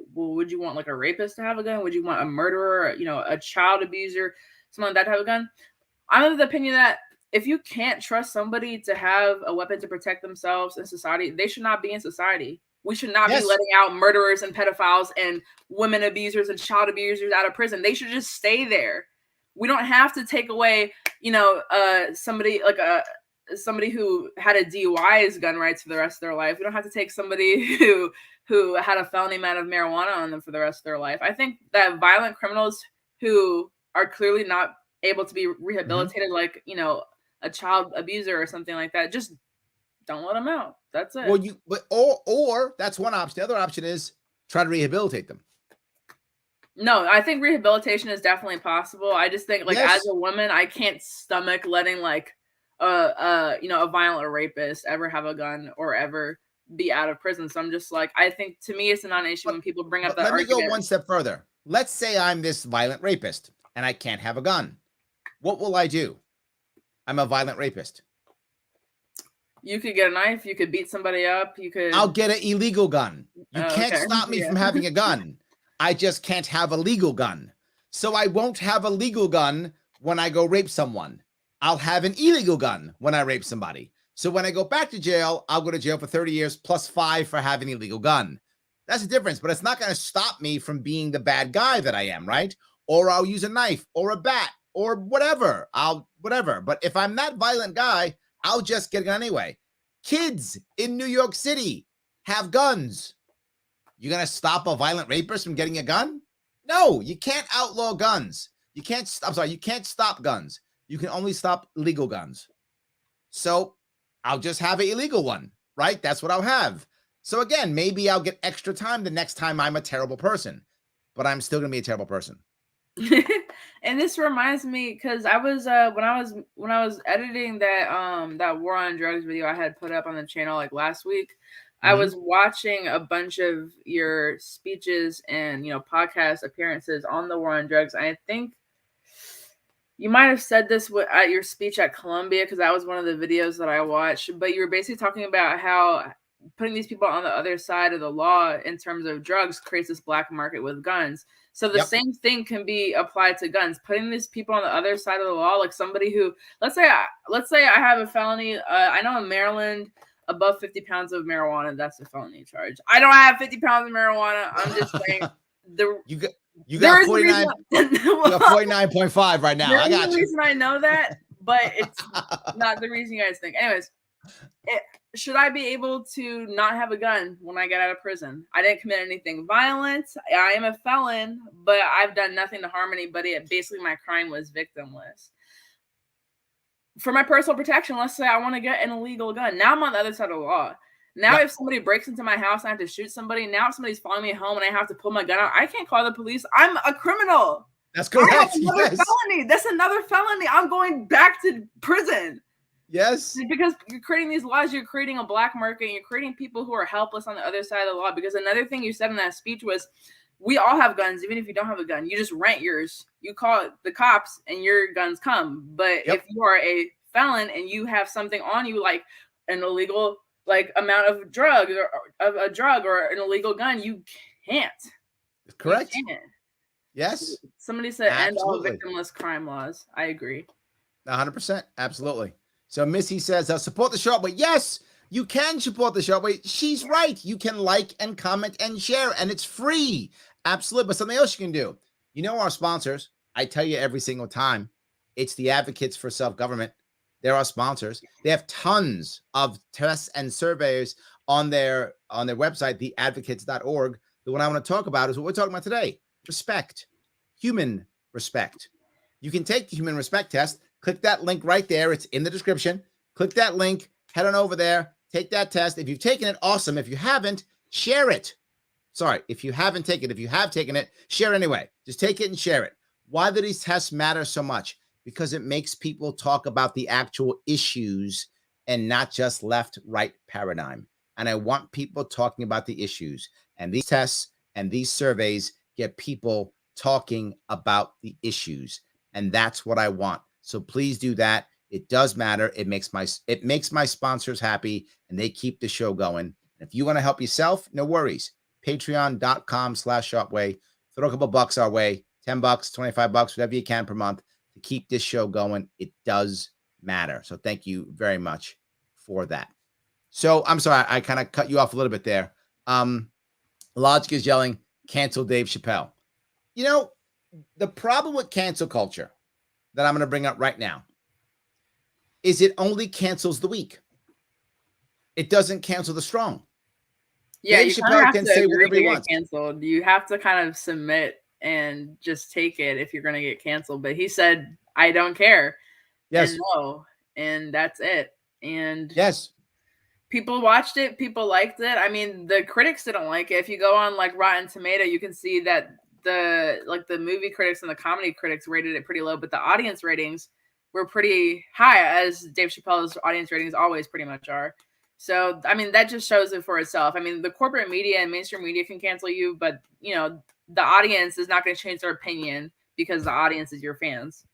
you want like a rapist to have a gun? Would you want a murderer, a child abuser, someone like that to have a gun? I'm of the opinion that if you can't trust somebody to have a weapon to protect themselves in society, they should not be in society. We should not be letting out murderers and pedophiles and women abusers and child abusers out of prison. They should just stay there. We don't have to take away, somebody like somebody who had a DUI's gun rights for the rest of their life. We don't have to take somebody who had a felony amount of marijuana on them for the rest of their life. I think that violent criminals who are clearly not able to be rehabilitated, like, you know, a child abuser or something like that, just don't let them out. That's it. Well, or that's one option. The other option is try to rehabilitate them. No, I think rehabilitation is definitely possible. I just think, like, Yes. as a woman, I can't stomach letting, like, you know, a violent rapist ever have a gun or ever be out of prison. So I'm just like, I think, to me, it's a non-issue when people bring up that argument. Let me go one step further. Let's say I'm this violent rapist and I can't have a gun. What will I do? I'm a violent rapist. You could get a knife. You could beat somebody up. You could. I'll get an illegal gun. You can't stop me from having a gun. I just can't have a legal gun. So I won't have a legal gun when I go rape someone. I'll have an illegal gun when I rape somebody. So when I go back to jail, I'll go to jail for 30 years plus 5 for having an illegal gun. That's the difference, but it's not going to stop me from being the bad guy that I am, right? Or I'll use a knife or a bat or whatever. Whatever. But if I'm that violent guy, I'll just get a gun anyway. Kids in New York City have guns. You going to stop a violent rapist from getting a gun? No, you can't outlaw guns. You can't stop guns. You can only stop legal guns. So I'll just have an illegal one, right? That's what I'll have. So again, maybe I'll get extra time the next time I'm a terrible person, but I'm still going to be a terrible person. And this reminds me, because I was when I was editing that War on Drugs video I had put up on the channel like last week, I was watching a bunch of your speeches and, you know, podcast appearances on the War on Drugs. I think you might have said this at your speech at Columbia, because that was one of the videos that I watched. But you were basically talking about how putting these people on the other side of the law in terms of drugs creates this black market with guns. So the same thing can be applied to guns. Putting these people on the other side of the law, like somebody who, let's say I have a felony. I know in Maryland, above 50 pounds of marijuana, that's a felony charge. I don't have 50 pounds of marijuana. I'm just saying you got 49. You got 49.5 right now. I got you. The reason I know that, but it's not the reason you guys think. Anyways, should I be able to not have a gun when I get out of prison? I didn't commit anything violent. I am a felon, but I've done nothing to harm anybody. Basically, my crime was victimless. For my personal protection, let's say I want to get an illegal gun. Now I'm on the other side of the law. Now, if somebody breaks into my house and I have to shoot somebody, now if somebody's following me home and I have to pull my gun out, I can't call the police. I'm a criminal. That's correct. I have another felony. That's another felony. I'm going back to prison. Yes. Because you're creating these laws, you're creating a black market, and you're creating people who are helpless on the other side of the law. Because another thing you said in that speech was, we all have guns, even if you don't have a gun. You just rent yours. You call the cops and your guns come. But if you are a felon and you have something on you, like an illegal amount of drug or of a drug or an illegal gun, you can't. Correct. You can't. Yes. Somebody said end all victimless crime laws. I agree. 100%. Absolutely. So Missy says, support the Sharpe Way. Yes, you can support the Sharpe Way. She's right. You can like and comment and share, and it's free. Absolutely. But something else you can do. You know our sponsors. I tell you every single time. It's the Advocates for Self-Government. They're our sponsors. They have tons of tests and surveys on their website, theadvocates.org. The one I want to talk about is what we're talking about today. Respect. Human respect. You can take the human respect test. Click that link right there. It's in the description. Click that link. Head on over there. Take that test. If you've taken it, awesome. If you haven't, share it. Sorry, if you haven't taken it. If you have taken it, share anyway. Just take it and share it. Why do these tests matter so much? Because it makes people talk about the actual issues and not just left-right paradigm. And I want people talking about the issues. And these tests and these surveys get people talking about the issues. And that's what I want. So please do that. It does matter. It makes my sponsors happy, and they keep the show going. If you want to help yourself, no worries. Patreon.com/SharpeWay. Throw a couple bucks our way. $10, $25, whatever you can per month to keep this show going. It does matter. So thank you very much for that. So I'm sorry, I kind of cut you off a little bit there. Logic is yelling, cancel Dave Chappelle. You know, the problem with cancel culture that I'm going to bring up right now is it only cancels the weak. It doesn't cancel the strong. Yeah, Dave you kind of Chappelle have can to say agree whatever to he get wants. canceled. You have to kind of submit and just take it if you're going to get canceled. But he said, I don't care. Yes. And no. And that's it. And yes, people watched it. People liked it. I mean, the critics didn't like it. If you go on like Rotten Tomato, you can see that the movie critics and the comedy critics rated it pretty low, but the audience ratings were pretty high, as Dave Chappelle's audience ratings always pretty much are. So, I mean, that just shows it for itself. I mean, the corporate media and mainstream media can cancel you, but, you know, the audience is not going to change their opinion because the audience is your fans.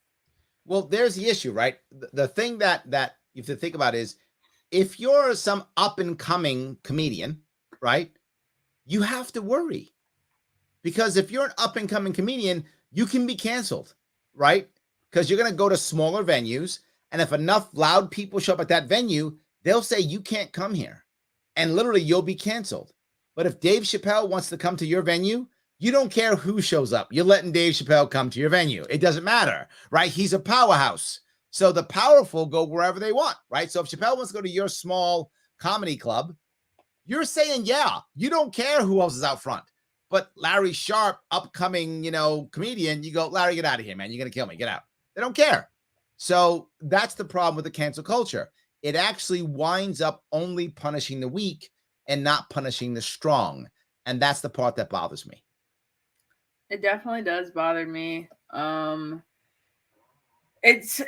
Well, there's the issue, right? The thing that you have to think about is if you're some up and coming comedian, right, you have to worry. Because if you're an up and coming comedian, you can be canceled, right? Because you're going to go to smaller venues. And if enough loud people show up at that venue, they'll say, you can't come here. And literally, you'll be canceled. But if Dave Chappelle wants to come to your venue, you don't care who shows up. You're letting Dave Chappelle come to your venue. It doesn't matter, right? He's a powerhouse. So the powerful go wherever they want, right? So if Chappelle wants to go to your small comedy club, you're saying, yeah, you don't care who else is out front. But Larry Sharpe, upcoming, comedian, you go, Larry, get out of here, man. You're going to kill me. Get out. They don't care. So that's the problem with the cancel culture. It actually winds up only punishing the weak and not punishing the strong. And that's the part that bothers me. It definitely does bother me. It's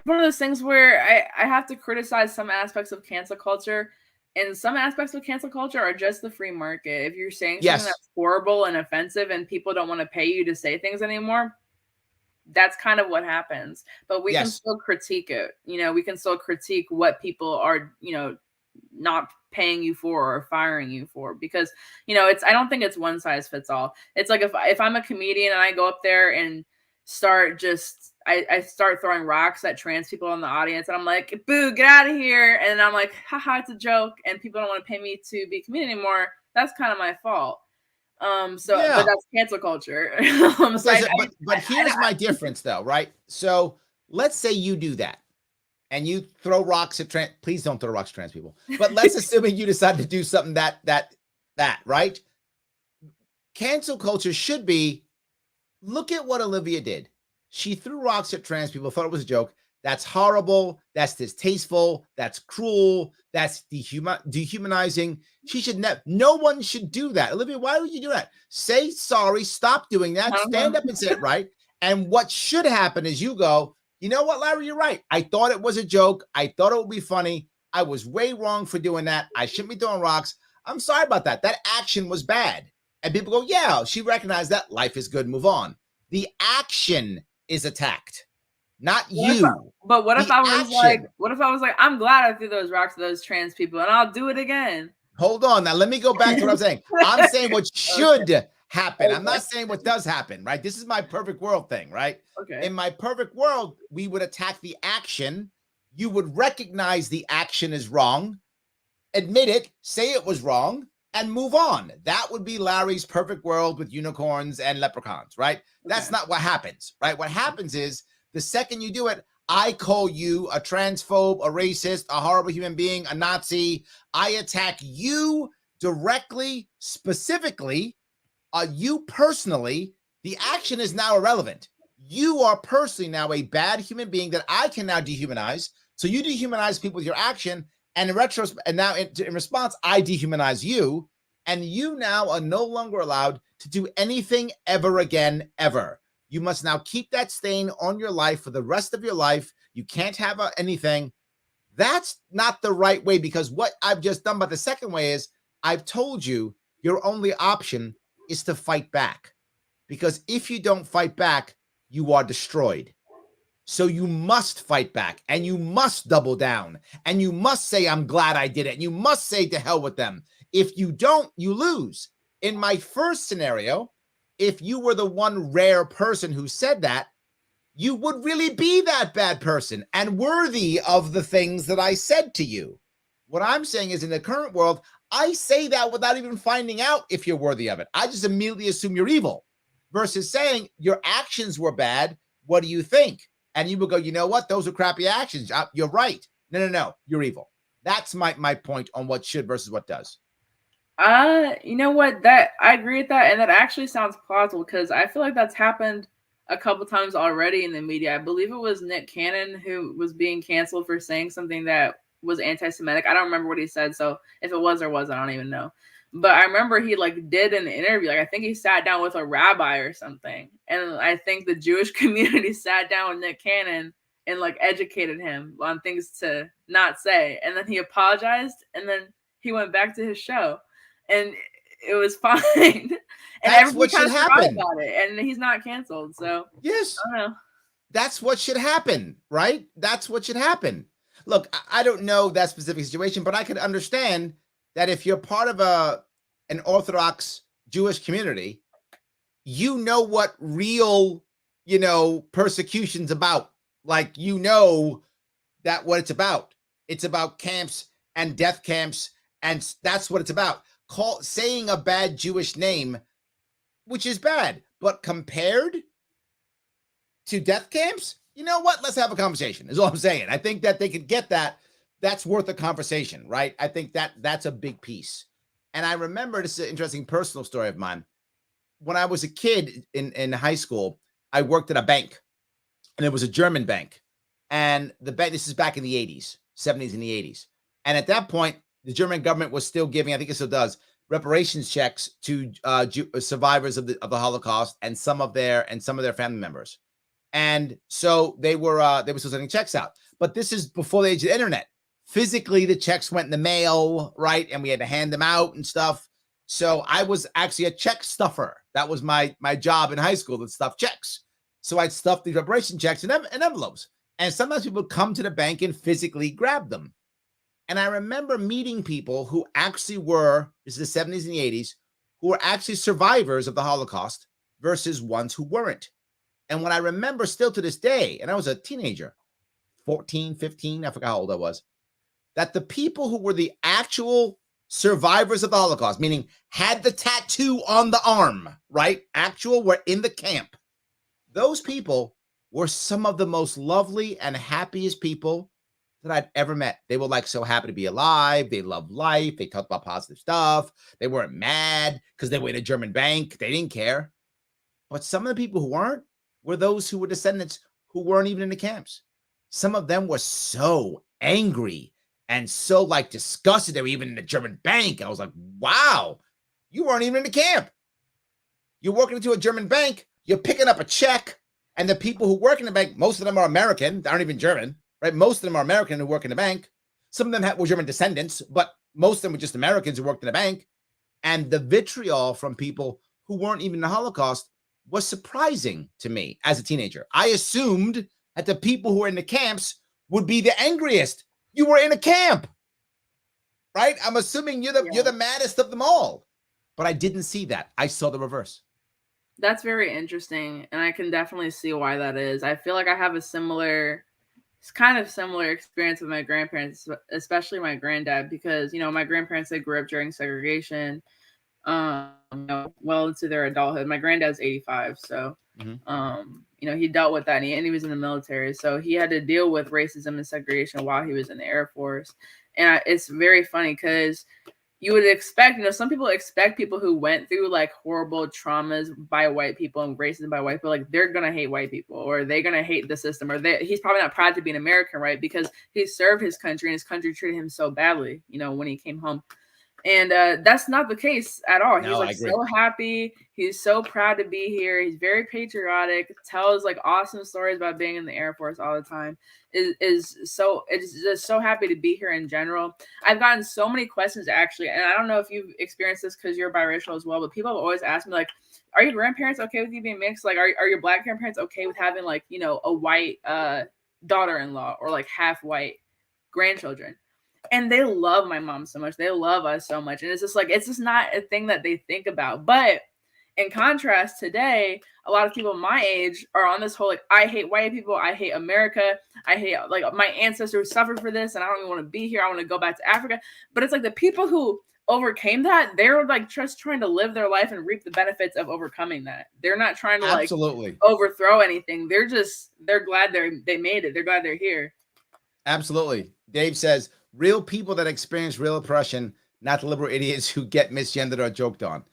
one of those things where I have to criticize some aspects of cancel culture. And some aspects of cancel culture are just the free market. If you're saying something that's horrible and offensive and people don't want to pay you to say things anymore, that's kind of what happens. But we can still critique it. We can still critique what people are, not paying you for or firing you for, because, I don't think it's one size fits all. It's like if I'm a comedian and I go up there and start I start throwing rocks at trans people in the audience and I'm like, boo, get out of here. And I'm like, haha, it's a joke. And people don't want to pay me to be a comedian anymore. That's kind of my fault. But that's cancel culture. But here's my difference though, right? So let's say you do that and you throw rocks at trans, please don't throw rocks at trans people, but let's assume you decide to do something that, right? Cancel culture should be, look at what Olivia did. She threw rocks at trans people, thought it was a joke. That's horrible. That's distasteful. That's cruel. That's dehumanizing. She should no one should do that. Olivia, why would you do that? Say sorry. Stop doing that. Stand up and say it right. And what should happen is you go, you know what, Larry, you're right. I thought it was a joke. I thought it would be funny. I was way wrong for doing that. I shouldn't be throwing rocks. I'm sorry about that. That action was bad. And people go, yeah, she recognized that. Life is good. Move on. The action is attacked, not you. But what if I was like, I'm glad I threw those rocks at those trans people and I'll do it again. Hold on. Now, let me go back to what I'm saying. I'm saying what should happen. Okay. I'm not saying what does happen, right? This is my perfect world thing, right? Okay. In my perfect world, we would attack the action. You would recognize the action is wrong, admit it, say it was wrong, and move on. That would be Larry's perfect world with unicorns and leprechauns, right? Okay. That's not what happens, right? What happens is the second you do it, I call you a transphobe, a racist, a horrible human being, a Nazi. I attack you directly, specifically, you personally. The action is now irrelevant. You are personally now a bad human being that I can now dehumanize. So you dehumanize people with your action. And in retrospect, and now in response, I dehumanize you, and you now are no longer allowed to do anything ever again, ever. You must now keep that stain on your life for the rest of your life. You can't have anything. That's not the right way, because what I've just done, but the second way is I've told you your only option is to fight back, because if you don't fight back, you are destroyed. So you must fight back, and you must double down, and you must say, I'm glad I did it. And you must say, to hell with them. If you don't, you lose. In my first scenario, if you were the one rare person who said that, you would really be that bad person and worthy of the things that I said to you. What I'm saying is, in the current world, I say that without even finding out if you're worthy of it. I just immediately assume you're evil, versus saying your actions were bad. What do you think? And you would go, you know what? Those are crappy actions. You're right. No. You're evil. That's my point on what should versus what does. You know what? That I agree with that, and that actually sounds plausible because I feel like that's happened a couple times already in the media. I believe it was Nick Cannon who was being canceled for saying something that was anti-Semitic. I don't remember what he said, so if it was or wasn't, I don't even know. But I remember he like did an interview. Like I think he sat down with a rabbi or something, and I think the Jewish community sat down with Nick Cannon and like educated him on things to not say, and then he apologized, and then he went back to his show. And it was fine. And that's what should happen about it. And he's not canceled. So yes, I don't know. That's what should happen, right? That's what should happen. Look, I don't know that specific situation, but I could understand that if you're part of an Orthodox Jewish community, you know what real, persecution's about. Like, that what it's about. It's about camps and death camps, and that's what it's about. Saying a bad Jewish name, which is bad, but compared to death camps, you know what? Let's have a conversation, is all I'm saying. I think that they could get that. That's worth a conversation, right? I think that's a big piece. And I remember, this is an interesting personal story of mine. When I was a kid in high school, I worked at a bank, and it was a German bank. And the bank, this is back in the 80s, 70s and the 80s. And at that point, the German government was still giving, I think it still does, reparations checks to survivors of the Holocaust and some of their family members. And so they were still sending checks out. But this is before the age of the internet. Physically, the checks went in the mail, right? And we had to hand them out and stuff. So I was actually a check stuffer. That was my job in high school, to stuff checks. So I'd stuff these reparation checks in envelopes. And sometimes people would come to the bank and physically grab them. And I remember meeting people who actually were, this is the 70s and the 80s, who were actually survivors of the Holocaust versus ones who weren't. And what I remember still to this day, and I was a teenager, 14, 15, I forgot how old I was, that the people who were the actual survivors of the Holocaust, meaning had the tattoo on the arm, right? Actual, were in the camp. Those people were some of the most lovely and happiest people that I'd ever met. They were like so happy to be alive. They loved life. They talked about positive stuff. They weren't mad because they were in a German bank. They didn't care. But some of the people who weren't were those who were descendants who weren't even in the camps. Some of them were so angry and so like disgusted they were even in the German bank. I was like, wow, you weren't even in the camp. You're working into a German bank. You're picking up a check. And the people who work in the bank, most of them are American. They aren't even German. Right, most of them are American who work in the bank. Some of them were German descendants, but most of them were just Americans who worked in the bank. And the vitriol from people who weren't even in the Holocaust was surprising to me as a teenager. I assumed that the people who were in the camps would be the angriest. You were in a camp, right? I'm assuming you're the maddest of them all. But I didn't see that. I saw the reverse. That's very interesting, and I can definitely see why that is. I feel like I have it's kind of similar experience with my grandparents, especially my granddad, because, my grandparents, they grew up during segregation, well into their adulthood. My granddad's 85. So, he dealt with that, and he was in the military. So he had to deal with racism and segregation while he was in the Air Force. And it's very funny because you would expect, some people expect people who went through like horrible traumas by white people and racism by white people, like they're going to hate white people, or they're going to hate the system, or he's probably not proud to be an American, right? Because he served his country and his country treated him so badly, when he came home. And that's not the case at all. No, He's so happy. He's so proud to be here. He's very patriotic, tells like awesome stories about being in the Air Force all the time. Is just so happy to be here in general. I've gotten so many questions actually, and I don't know if you've experienced this because you're biracial as well, but people have always asked me like, are your grandparents okay with you being mixed? Like, are your Black grandparents okay with having like, a white daughter-in-law or like half white grandchildren? And they love my mom so much. They love us so much. And it's just not a thing that they think about. But in contrast, today, a lot of people my age are on this whole, like, I hate white people. I hate America. I hate, like, my ancestors suffered for this, and I don't even want to be here. I want to go back to Africa. But it's like the people who overcame that, they're like just trying to live their life and reap the benefits of overcoming that. They're not trying to Absolutely. overthrow anything. They're glad they made it. They're glad they're here. Absolutely. Dave says, real people that experience real oppression, not the liberal idiots who get misgendered or joked on.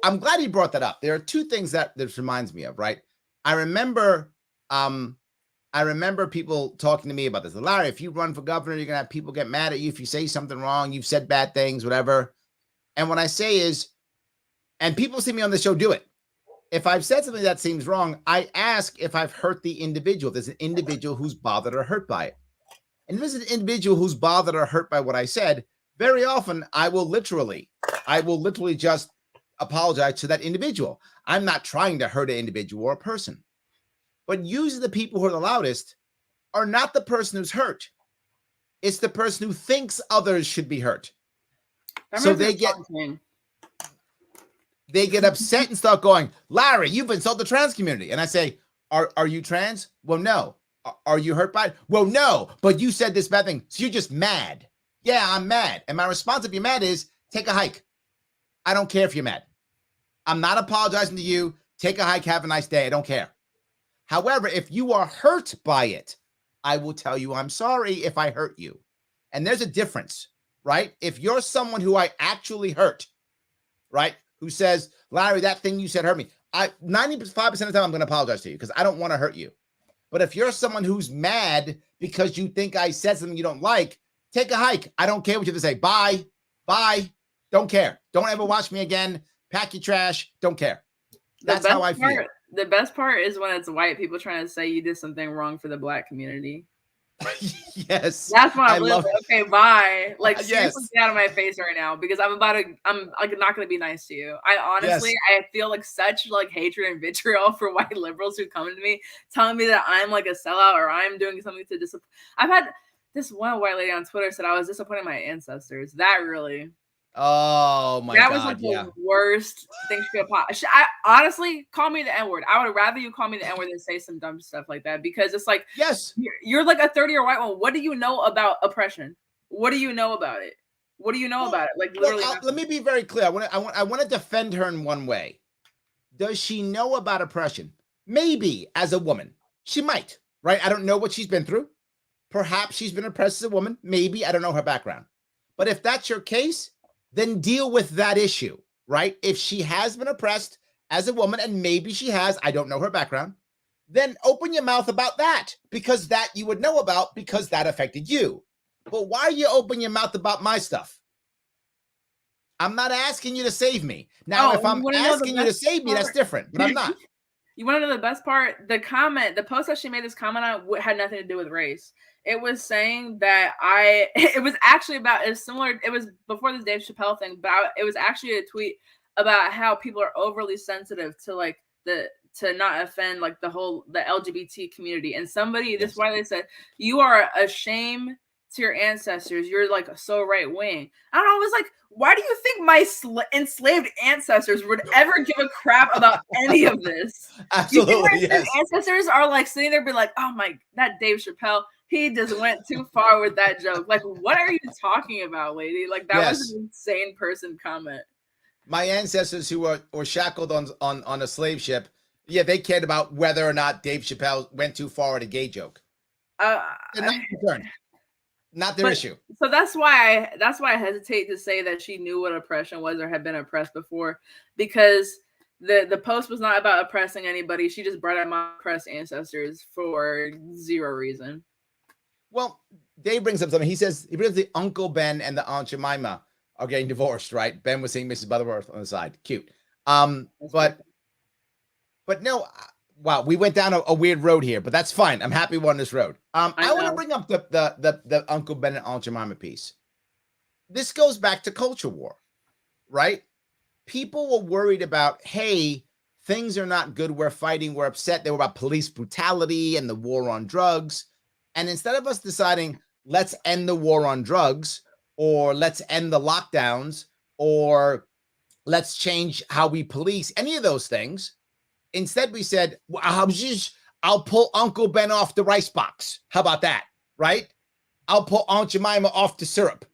I'm glad he brought that up. There are two things that this reminds me of, right? I remember people talking to me about this. Larry, if you run for governor, you're gonna have people get mad at you if you say something wrong, you've said bad things, whatever. And what I say is, and people see me on the show do it. If I've said something that seems wrong, I ask if I've hurt the individual. There's an individual who's bothered or hurt by it. And if there's an individual who's bothered or hurt by what I said, very often I will literally just apologize to that individual. I'm not trying to hurt an individual or a person. But usually the people who are the loudest are not the person who's hurt. It's the person who thinks others should be hurt. So they get upset and start going, Larry, you've insulted the trans community. And I say, are you trans? Well, no. Are you hurt by it? Well, no, but you said this bad thing. So you're just mad. Yeah, I'm mad. And my response if you're mad is take a hike. I don't care if you're mad. I'm not apologizing to you. Take a hike. Have a nice day. I don't care. However, if you are hurt by it, I will tell you I'm sorry if I hurt you. And there's a difference, right? If you're someone who I actually hurt, right? Who says, Larry, that thing you said hurt me. 95% of the time I'm going to apologize to you because I don't want to hurt you. But if you're someone who's mad because you think I said something you don't like, take a hike. I don't care what you have to say. Bye. Bye. Don't care. Don't ever watch me again. Pack your trash. Don't care. That's how I feel. The best part is when it's white people trying to say you did something wrong for the Black community. Yes. That's why I'm like, okay, bye. Like, seriously, Yes. get out of my face right now because I'm like not going to be nice to you. I honestly, I feel like such like hatred and vitriol for white liberals who come to me telling me that I'm like a sellout or I'm doing something to disappoint. I've had this one white lady on Twitter said I was disappointing my ancestors. That really. Oh my God. That was like the worst thing she could possibly. I honestly call me the N-word. I would rather you call me the N-word than say some dumb stuff like that because it's like, yes, you're like a 30-year white woman. What do you know about oppression? What do you know about it? What do you know about it? Like literally. Let me be very clear. I want to defend her in one way. Does she know about oppression? Maybe as a woman, she might. Right? I don't know what she's been through. Perhaps she's been oppressed as a woman. Maybe I don't know her background. But if that's your case, then deal with that issue, right? If she has been oppressed as a woman, and maybe she has, I don't know her background, then open your mouth about that because that you would know about because that affected you. But why are you opening your mouth about my stuff? I'm not asking you to save me. Now, if I'm asking you to save me, that's different, but I'm not. You want to know the best part? The post that she made this comment on had nothing to do with race. It was saying that it was actually about, it's similar, it was before this Dave Chappelle thing, but it was actually a tweet about how people are overly sensitive to like to not offend like the LGBT community. And this is why they said, you are a shame to your ancestors. You're like so right wing. I don't know. I was like, why do you think my enslaved ancestors would ever give a crap about any of this? Absolutely, yes. Ancestors are like sitting there, be like, oh my, that Dave Chappelle, he just went too far with that joke. Like, what are you talking about, lady? Like, that was an insane person comment. My ancestors who were shackled on a slave ship, yeah, they cared about whether or not Dave Chappelle went too far at a gay joke. They're not concerned. Not their issue. So that's why I hesitate to say that she knew what oppression was or had been oppressed before, because the post was not about oppressing anybody. She just brought up my oppressed ancestors for zero reason. Well, Dave brings up something. He brings the Uncle Ben and the Aunt Jemima are getting divorced, right? Ben was seeing Mrs. Butterworth on the side. Cute. But no, wow, we went down a weird road here, but that's fine. I'm happy we're on this road. I want to bring up the Uncle Ben and Aunt Jemima piece. This goes back to culture war, right? People were worried about, hey, things are not good. We're fighting. We're upset. They were about police brutality and the war on drugs. And instead of us deciding, let's end the war on drugs, or let's end the lockdowns, or let's change how we police, any of those things, instead we said, well, I'll pull Uncle Ben off the rice box. How about that, right? I'll pull Aunt Jemima off the syrup.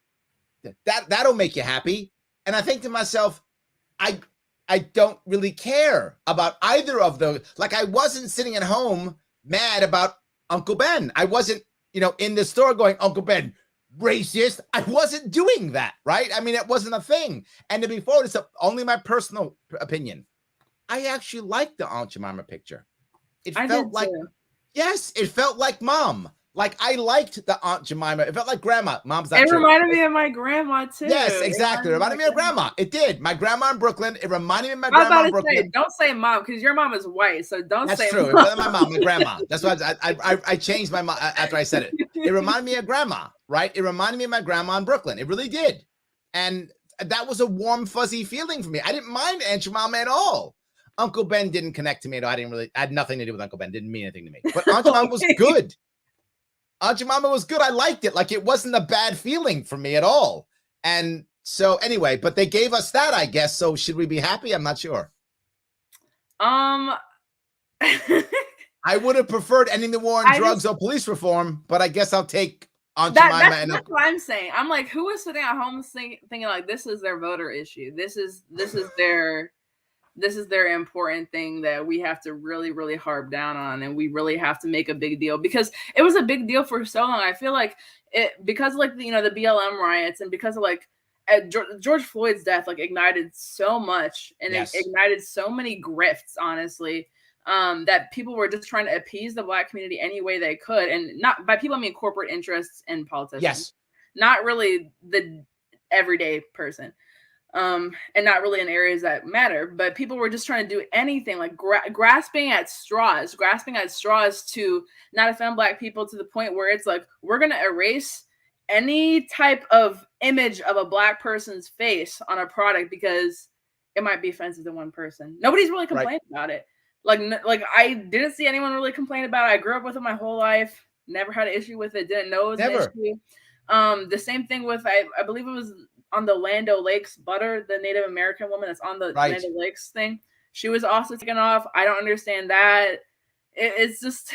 That'll make you happy. And I think to myself, I don't really care about either of those. Like, I wasn't sitting at home mad about Uncle Ben. I wasn't, in the store going, Uncle Ben, racist. I wasn't doing that, right? I mean, it wasn't a thing. And to be forward, it's only my personal opinion. I actually liked the Aunt Jemima picture. It felt like, yes, it felt like mom. Like, I liked the Aunt Jemima. It felt like grandma. Mom's not true. It reminded me of my grandma too. Yes, exactly. It reminded me of grandma. It did. My grandma in Brooklyn. It reminded me of my grandma in Brooklyn. Don't say mom, because your mom is white. So don't say true. Mom. It my mom, my grandma. That's why I changed my mom after I said it. It reminded me of grandma, right? It reminded me of my grandma in Brooklyn. It really did. And that was a warm, fuzzy feeling for me. I didn't mind Aunt Jemima at all. Uncle Ben didn't connect to me at all. I had nothing to do with Uncle Ben. Didn't mean anything to me. But Aunt Jemima was good. Aunt Jemima was good. I liked it. Like, it wasn't a bad feeling for me at all. And so anyway, but they gave us that, I guess. So should we be happy? I'm not sure. I would have preferred ending the war on drugs or police reform, but I guess I'll take Aunt Jemima. That's what I'm saying. I'm like, who is sitting at home thinking like, this is their voter issue? This is their important thing that we have to really, really harp down on, and we really have to make a big deal, because it was a big deal for so long. I feel like because of like the BLM riots, and because of like George Floyd's death, like ignited so much, and it ignited so many grifts, honestly, that people were just trying to appease the Black community any way they could. And not by people, I mean corporate interests and politicians. Yes. Not really the everyday person. And not really in areas that matter, but people were just trying to do anything, like grasping at straws to not offend Black people, to the point where it's like, we're going to erase any type of image of a Black person's face on a product because it might be offensive to one person. Nobody's really complaining about it. Like I didn't see anyone really complain about it. I grew up with it my whole life, never had an issue with it, didn't know it was an issue. The same thing with, I believe it was on the Land O'Lakes butter, the Native American woman that's on the Land O'Lakes thing. She was also taken off. I don't understand that. It's just,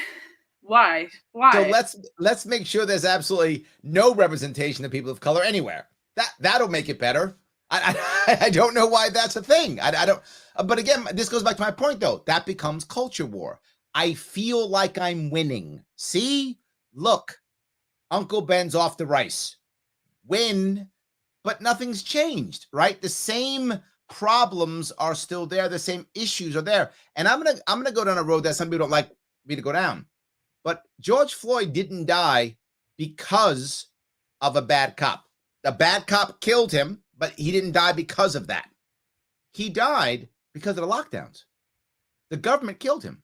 why? So let's make sure there's absolutely no representation of people of color anywhere. That'll make it better. I don't know why that's a thing. I don't. But again, this goes back to my point though. That becomes culture war. I feel like I'm winning. See, look, Uncle Ben's off the rice. Win. But nothing's changed, right? The same problems are still there. The same issues are there. And I'm gonna go down a road that some people don't like me to go down. But George Floyd didn't die because of a bad cop. The bad cop killed him, but he didn't die because of that. He died because of the lockdowns. The government killed him.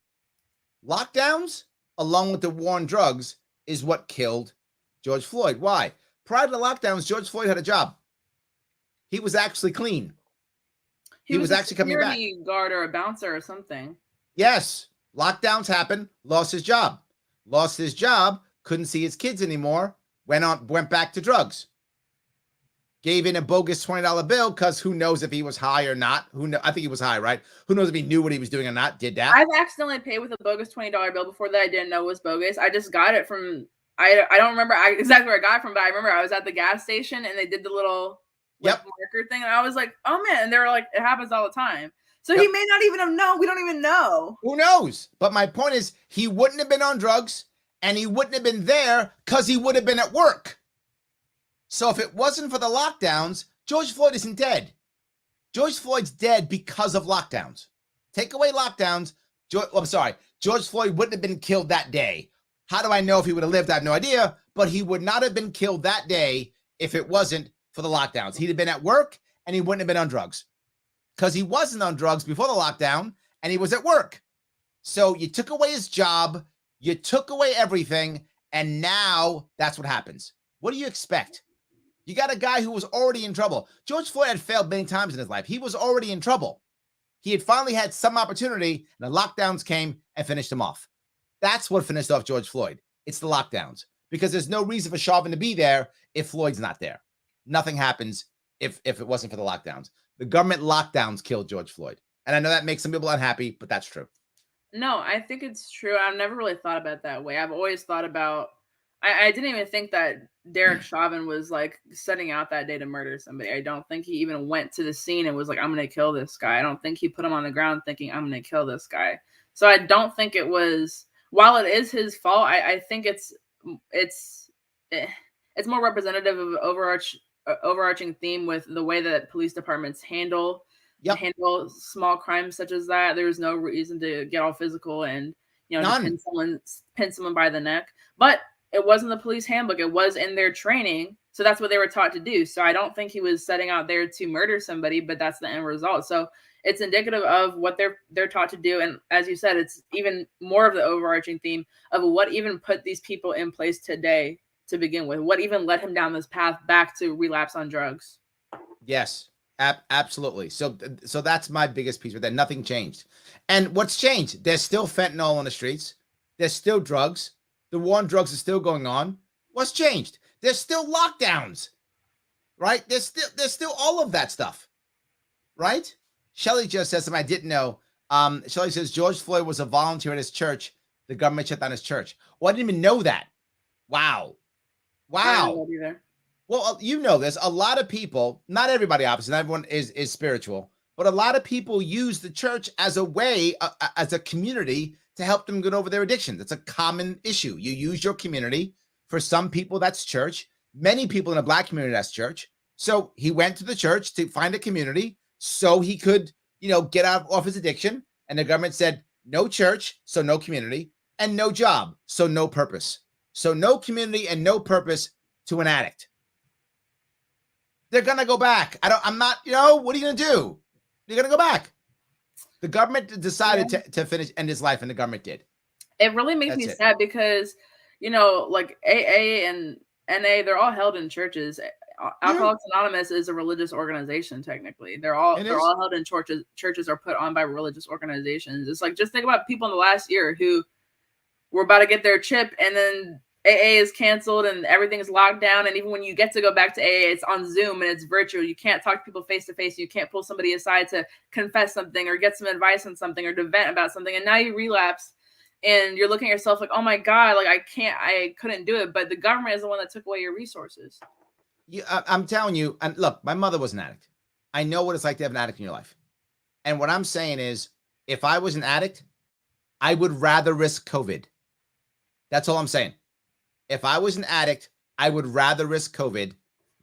Lockdowns, along with the war on drugs, is what killed George Floyd. Why? Prior to the lockdowns, George Floyd had a job. He was actually clean. He was actually coming back. Security guard or a bouncer or something. Yes. Lockdowns happened. Lost his job. Couldn't see his kids anymore. Went back to drugs. Gave in a bogus $20 bill because who knows if he was high or not. I think he was high, right? Who knows if he knew what he was doing or not. Did that. I've accidentally paid with a bogus $20 bill before that I didn't know was bogus. I just got it from, I don't remember exactly where I got it from, but I remember I was at the gas station and they did the little marker thing, and I was like, oh man, and they were like, it happens all the time. So he may not even have known. We don't even know. Who knows? But my point is, he wouldn't have been on drugs, and he wouldn't have been there because he would have been at work. So if it wasn't for the lockdowns, George Floyd isn't dead. George Floyd's dead because of lockdowns. Take away lockdowns. George Floyd wouldn't have been killed that day. How do I know if he would have lived? I have no idea. But he would not have been killed that day if it wasn't for the lockdowns. He'd have been at work and he wouldn't have been on drugs because he wasn't on drugs before the lockdown and he was at work. So you took away his job, you took away everything, and now that's what happens. What do you expect? You got a guy who was already in trouble. George Floyd had failed many times in his life. He was already in trouble. He had finally had some opportunity and the lockdowns came and finished him off. That's what finished off George Floyd. It's the lockdowns, because there's no reason for Chauvin to be there if Floyd's not there. Nothing happens if it wasn't for the lockdowns. The government lockdowns killed George Floyd. And I know that makes some people unhappy, but that's true. No, I think it's true. I've never really thought about it that way. I've always thought about, I didn't even think that Derek Chauvin was like setting out that day to murder somebody. I don't think he even went to the scene and was like, I'm going to kill this guy. I don't think he put him on the ground thinking, I'm going to kill this guy. So I don't think it was, while it is his fault, I think it's more representative of overarching theme with the way that police departments handle small crimes such as that. There's no reason to get all physical and, you know, pin someone by the neck. But it wasn't the police handbook. It was in their training. So that's what they were taught to do. So I don't think he was setting out there to murder somebody, but that's the end result. So it's indicative of what they're taught to do. And as you said, it's even more of the overarching theme of what even put these people in place today to begin with. What even led him down this path back to relapse on drugs. Yes, absolutely. So that's my biggest piece with that. Nothing changed. And what's changed? There's still fentanyl on the streets. There's still drugs. The war on drugs is still going on. What's changed? There's still lockdowns, right? There's still all of that stuff, right? Shelly just says something I didn't know. Shelly says George Floyd was a volunteer at his church. The government shut down his church. Well, I didn't even know that. Wow. I didn't know either. Well, you know this. A lot of people, not everybody, obviously, not everyone is spiritual, but a lot of people use the church as a way, as a community, to help them get over their addiction. That's a common issue. You use your community. For some people, that's church. Many people in the Black community, that's church. So he went to the church to find a community so he could, you know, get off his addiction. And the government said, no church, so no community, and no job, so no purpose. So no community and no purpose to an addict. They're going to go back. I'm not, you know, what are you going to do? You're going to go back. The government decided to end his life, and the government did. It really makes me sad because, you know, like AA and NA, they're all held in churches. Alcoholics Anonymous is a religious organization, technically. They're all held in churches. Churches are put on by religious organizations. It's like, just think about people in the last year who were about to get their chip, and then AA is canceled and everything is locked down. And even when you get to go back to AA, it's on Zoom and it's virtual. You can't talk to people face to face. You can't pull somebody aside to confess something or get some advice on something or to vent about something. And now you relapse and you're looking at yourself like, oh my God, like I couldn't do it. But the government is the one that took away your resources. I'm telling you, and look, my mother was an addict. I know what it's like to have an addict in your life. And what I'm saying is, if I was an addict, I would rather risk COVID. That's all I'm saying. If I was an addict, I would rather risk COVID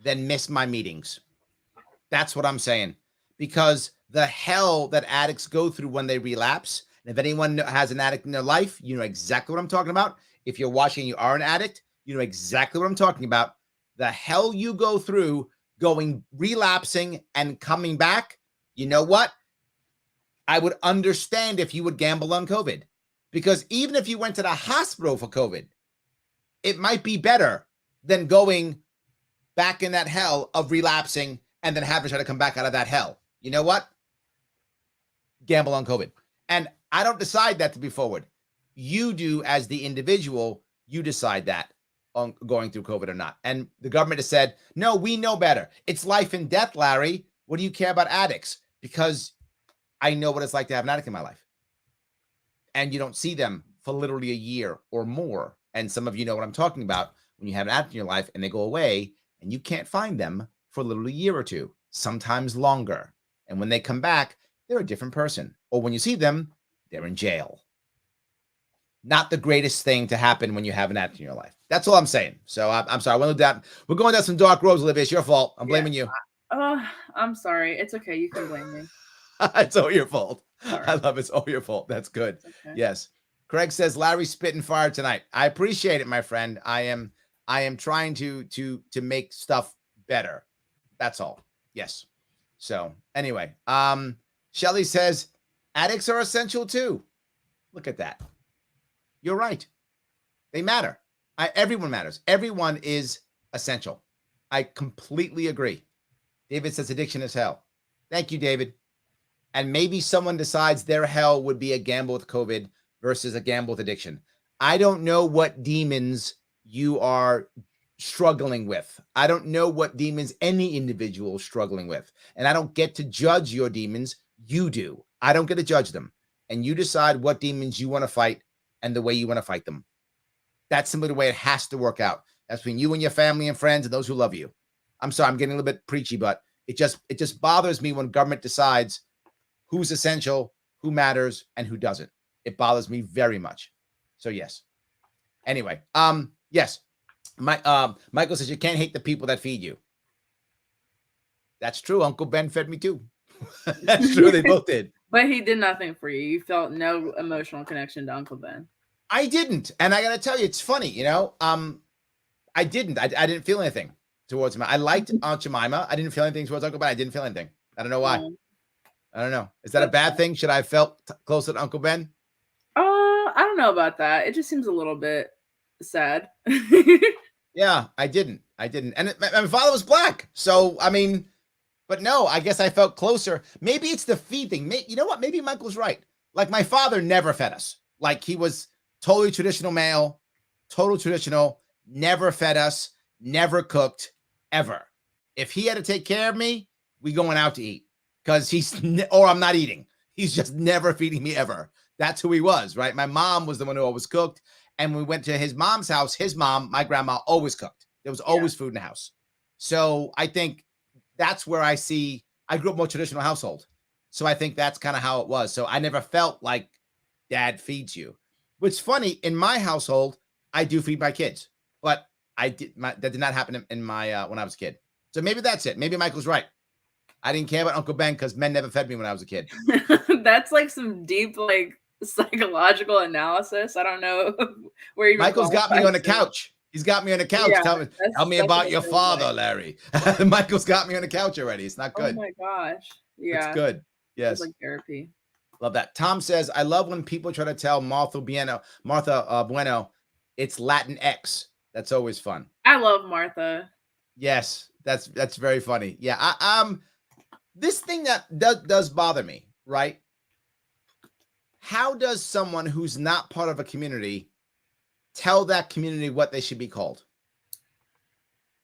than miss my meetings. That's what I'm saying. Because the hell that addicts go through when they relapse, and if anyone has an addict in their life, you know exactly what I'm talking about. If you're watching, you are an addict, you know exactly what I'm talking about. The hell you go through relapsing and coming back, you know what? I would understand if you would gamble on COVID. Because even if you went to the hospital for COVID, it might be better than going back in that hell of relapsing and then having to try to come back out of that hell. You know what? Gamble on COVID. And I don't decide that to be forward. You do as the individual, you decide that on going through COVID or not. And the government has said, no, we know better. It's life and death, Larry. What do you care about addicts? Because I know what it's like to have an addict in my life. And you don't see them for literally a year or more. And some of you know what I'm talking about when you have an addict in your life and they go away and you can't find them for literally a year or two, sometimes longer. And when they come back, they're a different person. Or when you see them, they're in jail. Not the greatest thing to happen when you have an addict in your life. That's all I'm saying. So I'm sorry. We're going down some dark roads, Olivia. It's your fault. I'm blaming you. I'm sorry. It's okay. You can blame me. It's all your fault. Right. I love it. It's all your fault. That's good. Okay. Yes. Craig says Larry's spitting fire tonight. I appreciate it, my friend. I am trying to make stuff better. That's all. Yes. So anyway, Shelly says addicts are essential too. Look at that. You're right. They matter. Everyone matters. Everyone is essential. I completely agree. David says addiction is hell. Thank you, David. And maybe someone decides their hell would be a gamble with COVID versus a gamble with addiction. I don't know what demons you are struggling with. I don't know what demons any individual is struggling with. And I don't get to judge your demons. You do. I don't get to judge them. And you decide what demons you want to fight and the way you want to fight them. That's simply the way it has to work out. That's between you and your family and friends and those who love you. I'm sorry, I'm getting a little bit preachy, but it just bothers me when government decides who's essential, who matters, and who doesn't. It bothers me very much. So yes. Anyway, yes. Michael says you can't hate the people that feed you. That's true. Uncle Ben fed me too. That's true. They both did. But he did nothing for you. You felt no emotional connection to Uncle Ben. I didn't. And I got to tell you, it's funny, you know, I didn't. I didn't feel anything towards him. I liked Aunt Jemima. I didn't feel anything towards Uncle Ben. I didn't feel anything. I don't know why. I don't know. Is that a bad thing? Should I have felt closer to Uncle Ben? I don't know about that. It just seems a little bit sad. Yeah, I didn't. And my father was black. So, I mean, but no, I guess I felt closer. Maybe it's the feed thing. You know what? Maybe Michael's right. Like my father never fed us. Like he was totally traditional male, total traditional, never fed us, never cooked, ever. If he had to take care of me, we going out to eat because or I'm not eating. He's just never feeding me ever. That's who he was, right? My mom was the one who always cooked. And when we went to his mom's house, his mom, my grandma, always cooked. There was always food in the house. So I think that's where I grew up more traditional household. So I think that's kind of how it was. So I never felt like dad feeds you. Which is funny, in my household, I do feed my kids. But that did not happen in my when I was a kid. So maybe that's it. Maybe Michael's right. I didn't care about Uncle Ben because men never fed me when I was a kid. That's like some deep, like, psychological analysis. I don't know where you. Michael's got me on the couch. He's got me on the couch. Yeah, tell me about your father, Larry. Michael's got me on the couch already. It's not good. Oh my gosh. Yeah. It's good. Yes. It's like therapy. Love that. Tom says, I love when people try to tell Martha Bueno, it's Latin X. That's always fun. I love Martha. Yes, that's very funny. Yeah. This thing that does bother me, right? How does someone who's not part of a community tell that community what they should be called?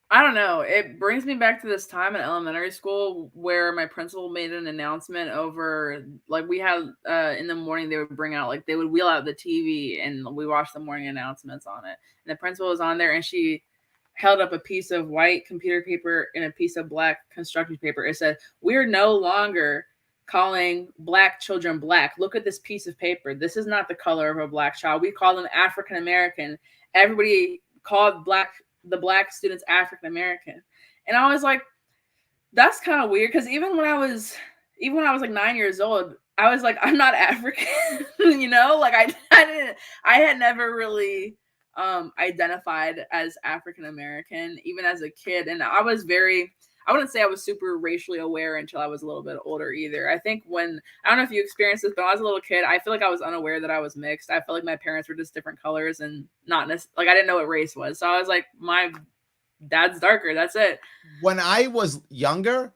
I don't know. It brings me back to this time in elementary school where my principal made an announcement over, like, we had in the morning, they would bring out, like, they would wheel out the TV and we watched the morning announcements on it. And the principal was on there and she held up a piece of white computer paper and a piece of black construction paper. It said, "We're no longer calling black children black. Look at this piece of paper. This is not the color of a black child. We call them African American. Everybody called the black students African American." And I was like, that's kind of weird, because even when I was like 9 years old, I was like, I'm not African. You know, like I had never really identified as African American even as a kid. And I wouldn't say I was super racially aware until I was a little bit older either. I think I don't know if you experienced this, but when I was a little kid, I feel like I was unaware that I was mixed. I felt like my parents were just different colors and not like I didn't know what race was. So I was like, my dad's darker. That's it. When I was younger,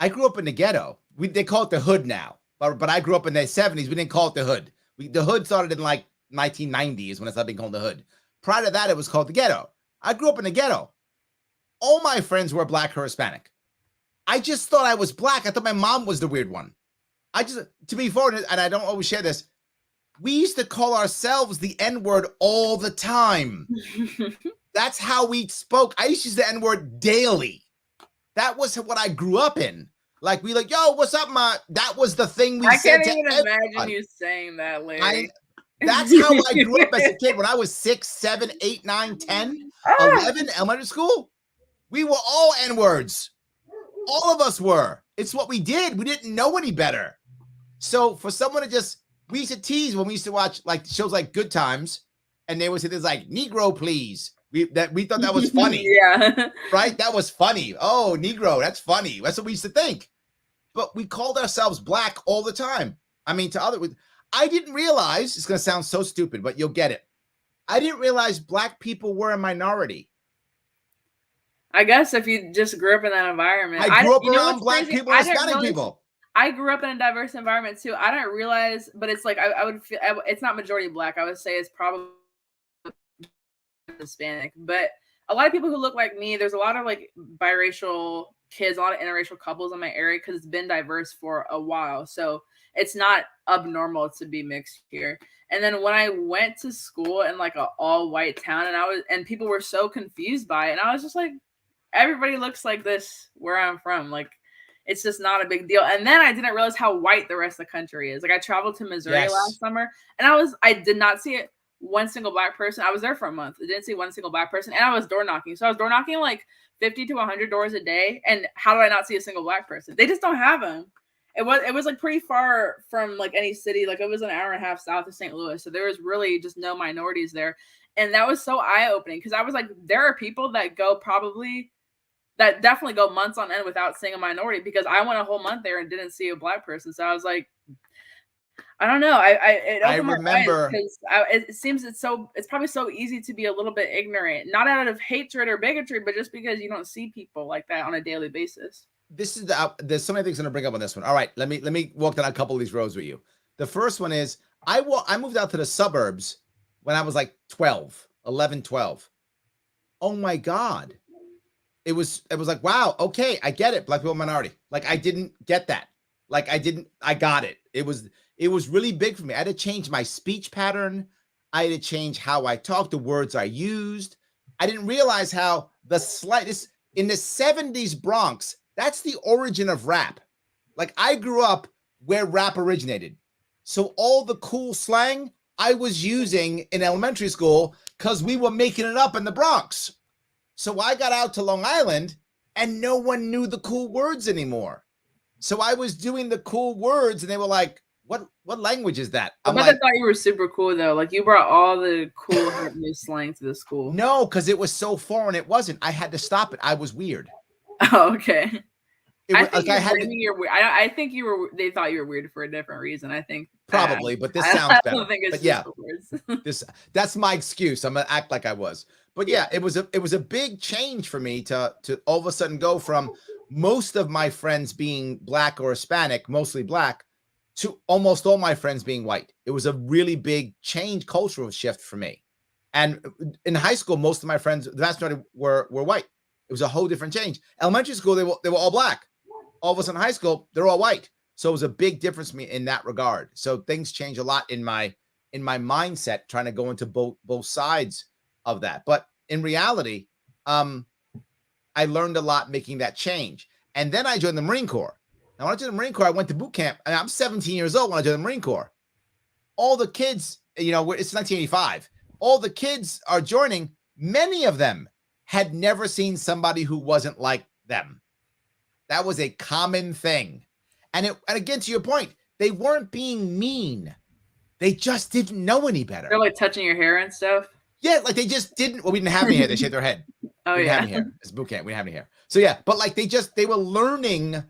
I grew up in the ghetto. They call it the hood now, but I grew up in the 70s. We didn't call it the hood. The hood started in like 1990 is when it started being called the hood. Prior to that, it was called the ghetto. I grew up in the ghetto. All my friends were black or Hispanic. I just thought I was black. I thought my mom was the weird one. To be forward, and I don't always share this, we used to call ourselves the N-word all the time. That's how we spoke. I used to use the N-word daily. That was what I grew up in. Like, we like, yo, what's up, ma? That was the thing we said to everybody. I can't even imagine you saying that, Larry. That's how I grew up as a kid. When I was 6, 7, 8, 9, 10, 11, elementary school, we were all N-words. All of us were. It's what we did. We didn't know any better. So for someone to we used to tease when we used to watch like shows like Good Times, and they would say there's like Negro, please. We thought that was funny. Yeah. Right? That was funny. Oh, Negro, that's funny. That's what we used to think. But we called ourselves black all the time. I mean, I didn't realize, it's going to sound so stupid, but you'll get it. I didn't realize black people were a minority. I guess if you just grew up in that environment. I grew up around black people and Hispanic people. I grew up in a diverse environment too. I didn't realize, but it's like I would feel it's not majority black. I would say it's probably Hispanic, but a lot of people who look like me. There's a lot of like biracial kids, a lot of interracial couples in my area because it's been diverse for a while. So it's not abnormal to be mixed here. And then when I went to school in like an all white town, and people were so confused by it, and I was just like, everybody looks like this where I'm from. Like, it's just not a big deal. And then I didn't realize how white the rest of the country is. Like, I traveled to Missouri last summer, and I did not see it one single black person. I was there for a month. I didn't see one single black person, and I was door knocking. So I was door knocking like 50 to 100 doors a day. And how did I not see a single black person? They just don't have them. It was like pretty far from like any city. Like, it was an hour and a half south of St. Louis. So there was really just no minorities there. And that was so eye-opening, because I was like, there are people that definitely go months on end without seeing a minority, because I went a whole month there and didn't see a black person. So I was like, I don't know. I remember, because it seems it's probably so easy to be a little bit ignorant, not out of hatred or bigotry, but just because you don't see people like that on a daily basis. There's so many things I'm gonna bring up on this one. All right, let me walk down a couple of these roads with you. The first one is I moved out to the suburbs when I was like 11, 12. Oh my God. It was like, wow, okay, I get it. Black people minority. Like, I didn't get that. Like, I got it. It was really big for me. I had to change my speech pattern. I had to change how I talked, the words I used. I didn't realize how in the 70s Bronx, that's the origin of rap. Like, I grew up where rap originated. So all the cool slang I was using in elementary school, because we were making it up in the Bronx. So I got out to Long Island and no one knew the cool words anymore. So I was doing the cool words and they were like, what language is that? I thought you were super cool though. Like, you brought all the cool hip new slang to the school. No, because it was so foreign. It wasn't. I had to stop it. I was weird. Oh, okay. I think they thought you were weird for a different reason. I think probably, but this sounds better. I don't think it's just that's my excuse. I'm gonna act like I was. But yeah, it was a big change for me to all of a sudden go from most of my friends being black or Hispanic, mostly black, to almost all my friends being white. It was a really big change, cultural shift for me. And in high school, most of my friends, the vast majority were white. It was a whole different change. Elementary school, they were all black. All of a sudden, high school, they're all white. So it was a big difference for me in that regard. So things change a lot in my mindset, trying to go into both sides of that. But in reality, I learned a lot making that change. And then I joined the Marine Corps. Now, when I joined the Marine Corps, I went to boot camp, and I'm 17 years old when I joined the Marine Corps. All the kids, it's 1985. All the kids are joining. Many of them had never seen somebody who wasn't like them. That was a common thing. And again, to your point, they weren't being mean. They just didn't know any better. They're like touching your hair and stuff. Yeah, like they just didn't. Well, we didn't have any hair. They shaved their head. Oh, we didn't have any hair. It's boot camp. We didn't have any hair. So yeah, but like they were learning.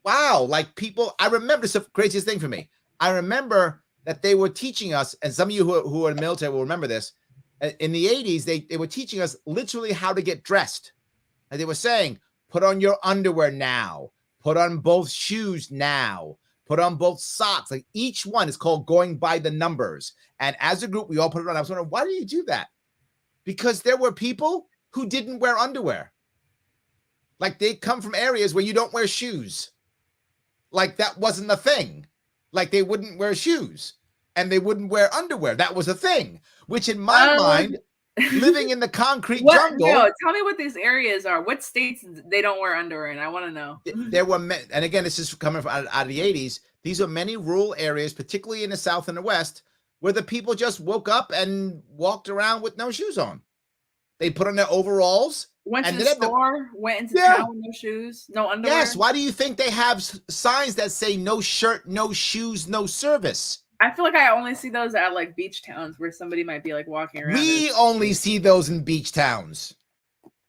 Wow, like people. I remember it's the craziest thing for me. I remember that they were teaching us, and some of you who are in the military will remember this. In the 80s, they were teaching us literally how to get dressed. And they were saying, put on your underwear now. Put on both shoes now. Put on both socks. Like, each one is called going by the numbers. And as a group, we all put it on. I was wondering, why do you do that? Because there were people who didn't wear underwear. Like, they come from areas where you don't wear shoes. Like, that wasn't a thing. Like, they wouldn't wear shoes and they wouldn't wear underwear. That was a thing, which in my mind, living in the concrete jungle. No, tell me what these areas are. What states they don't wear underwear in? I want to know. There were, and again, this is coming from out of the 80s. These are many rural areas, particularly in the South and the West, where the people just woke up and walked around with no shoes on. They put on their overalls. Went to the store, went into town with no shoes, no underwear. Yes. Why do you think they have signs that say no shirt, no shoes, no service? I feel like I only see those at like beach towns where somebody might be like walking around. We only see those in beach towns.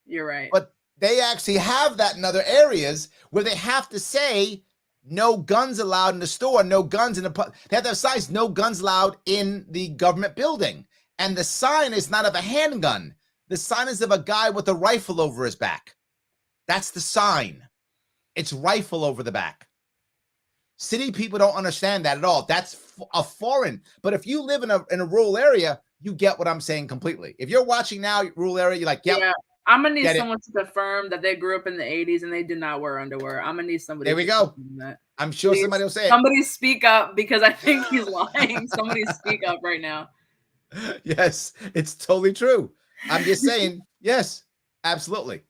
You're right. But they actually have that in other areas where they have to say no guns allowed in the store, no guns in the they have to have signs, no guns allowed in the government building. And the sign is not of a handgun. The sign is of a guy with a rifle over his back. That's the sign. It's rifle over the back. City people don't understand that at all. That's a foreign. But if you live in a rural area, you get what I'm saying completely. If you're watching now, rural area, you're like, yeah, I'm gonna need Get it? someone to confirm that they grew up in the 80s and they did not wear underwear. I'm gonna need somebody. There we to go. confirm that. I'm sure Please, somebody will say it. somebody speak up because I think he's lying. Somebody speak up right now. Yes, it's totally true. I'm just saying, yes, absolutely.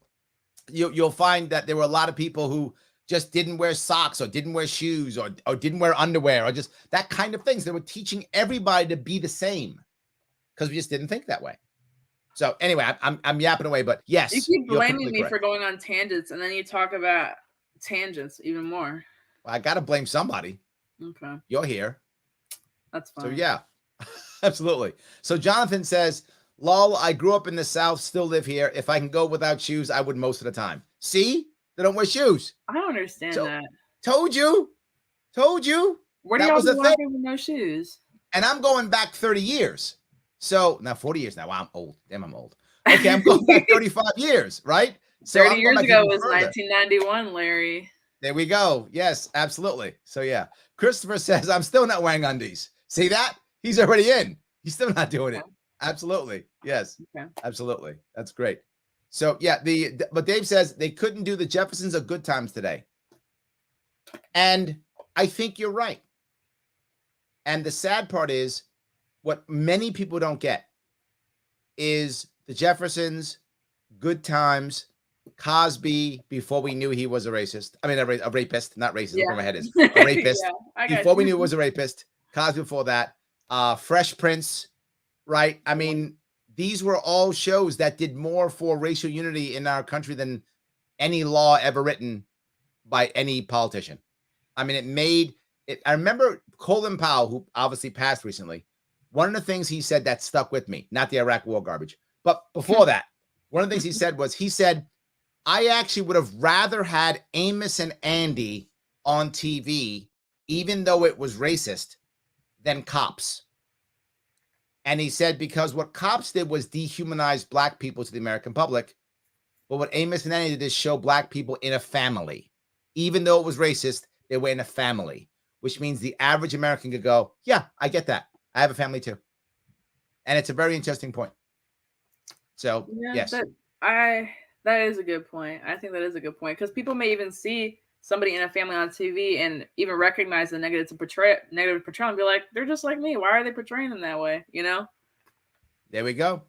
You'll find that there were a lot of people who just didn't wear socks or didn't wear shoes or didn't wear underwear or just that kind of things. They were teaching everybody to be the same because we just didn't think that way. So anyway, I'm yapping away, but yes, you keep blaming me correct. for going on tangents, and then you talk about tangents even more. Well, I got to blame somebody. Okay, you're here. That's fine. So yeah, absolutely. So Jonathan says, "Lol, I grew up in the South, still live here. If I can go without shoes, I would most of the time. See, they don't wear shoes. I don't understand that. Told you. Where do y'all be walking with no shoes? And I'm going back 30 years. So now 40 years now. Wow, I'm old. Damn, I'm old. Okay, I'm going back 35 years, right? So 30 years ago was 1991, Larry. There we go. Yes, absolutely. So yeah, Christopher says, I'm still not wearing undies. See that? He's already in. He's still not doing it. Absolutely. Yes, absolutely. That's great. So yeah, but Dave says they couldn't do the Jeffersons of Good Times today. And I think you're right. And the sad part is what many people don't get is the Jeffersons, Good Times, Cosby, before we knew he was a racist. I mean, a rapist, not racist. Yeah. Where my head is. A rapist. Before we knew he was a rapist. Cosby before that. Fresh Prince, right? I mean, these were all shows that did more for racial unity in our country than any law ever written by any politician. I mean, it made it. I remember Colin Powell, who obviously passed recently. One of the things he said that stuck with me, not the Iraq war garbage, but before that, one of the things he said, I actually would have rather had Amos and Andy on TV, even though it was racist, than Cops. And he said, because what Cops did was dehumanize black people to the American public. But what Amos and Andy did is show black people in a family. Even though it was racist, they were in a family, which means the average American could go, yeah, I get that. I have a family too. And it's a very interesting point. So, yeah, yes. That is a good point. I think that is a good point because people may even see somebody in a family on TV and even recognize the negative portrayal and be like, they're just like me. Why are they portraying them that way? You know? There we go.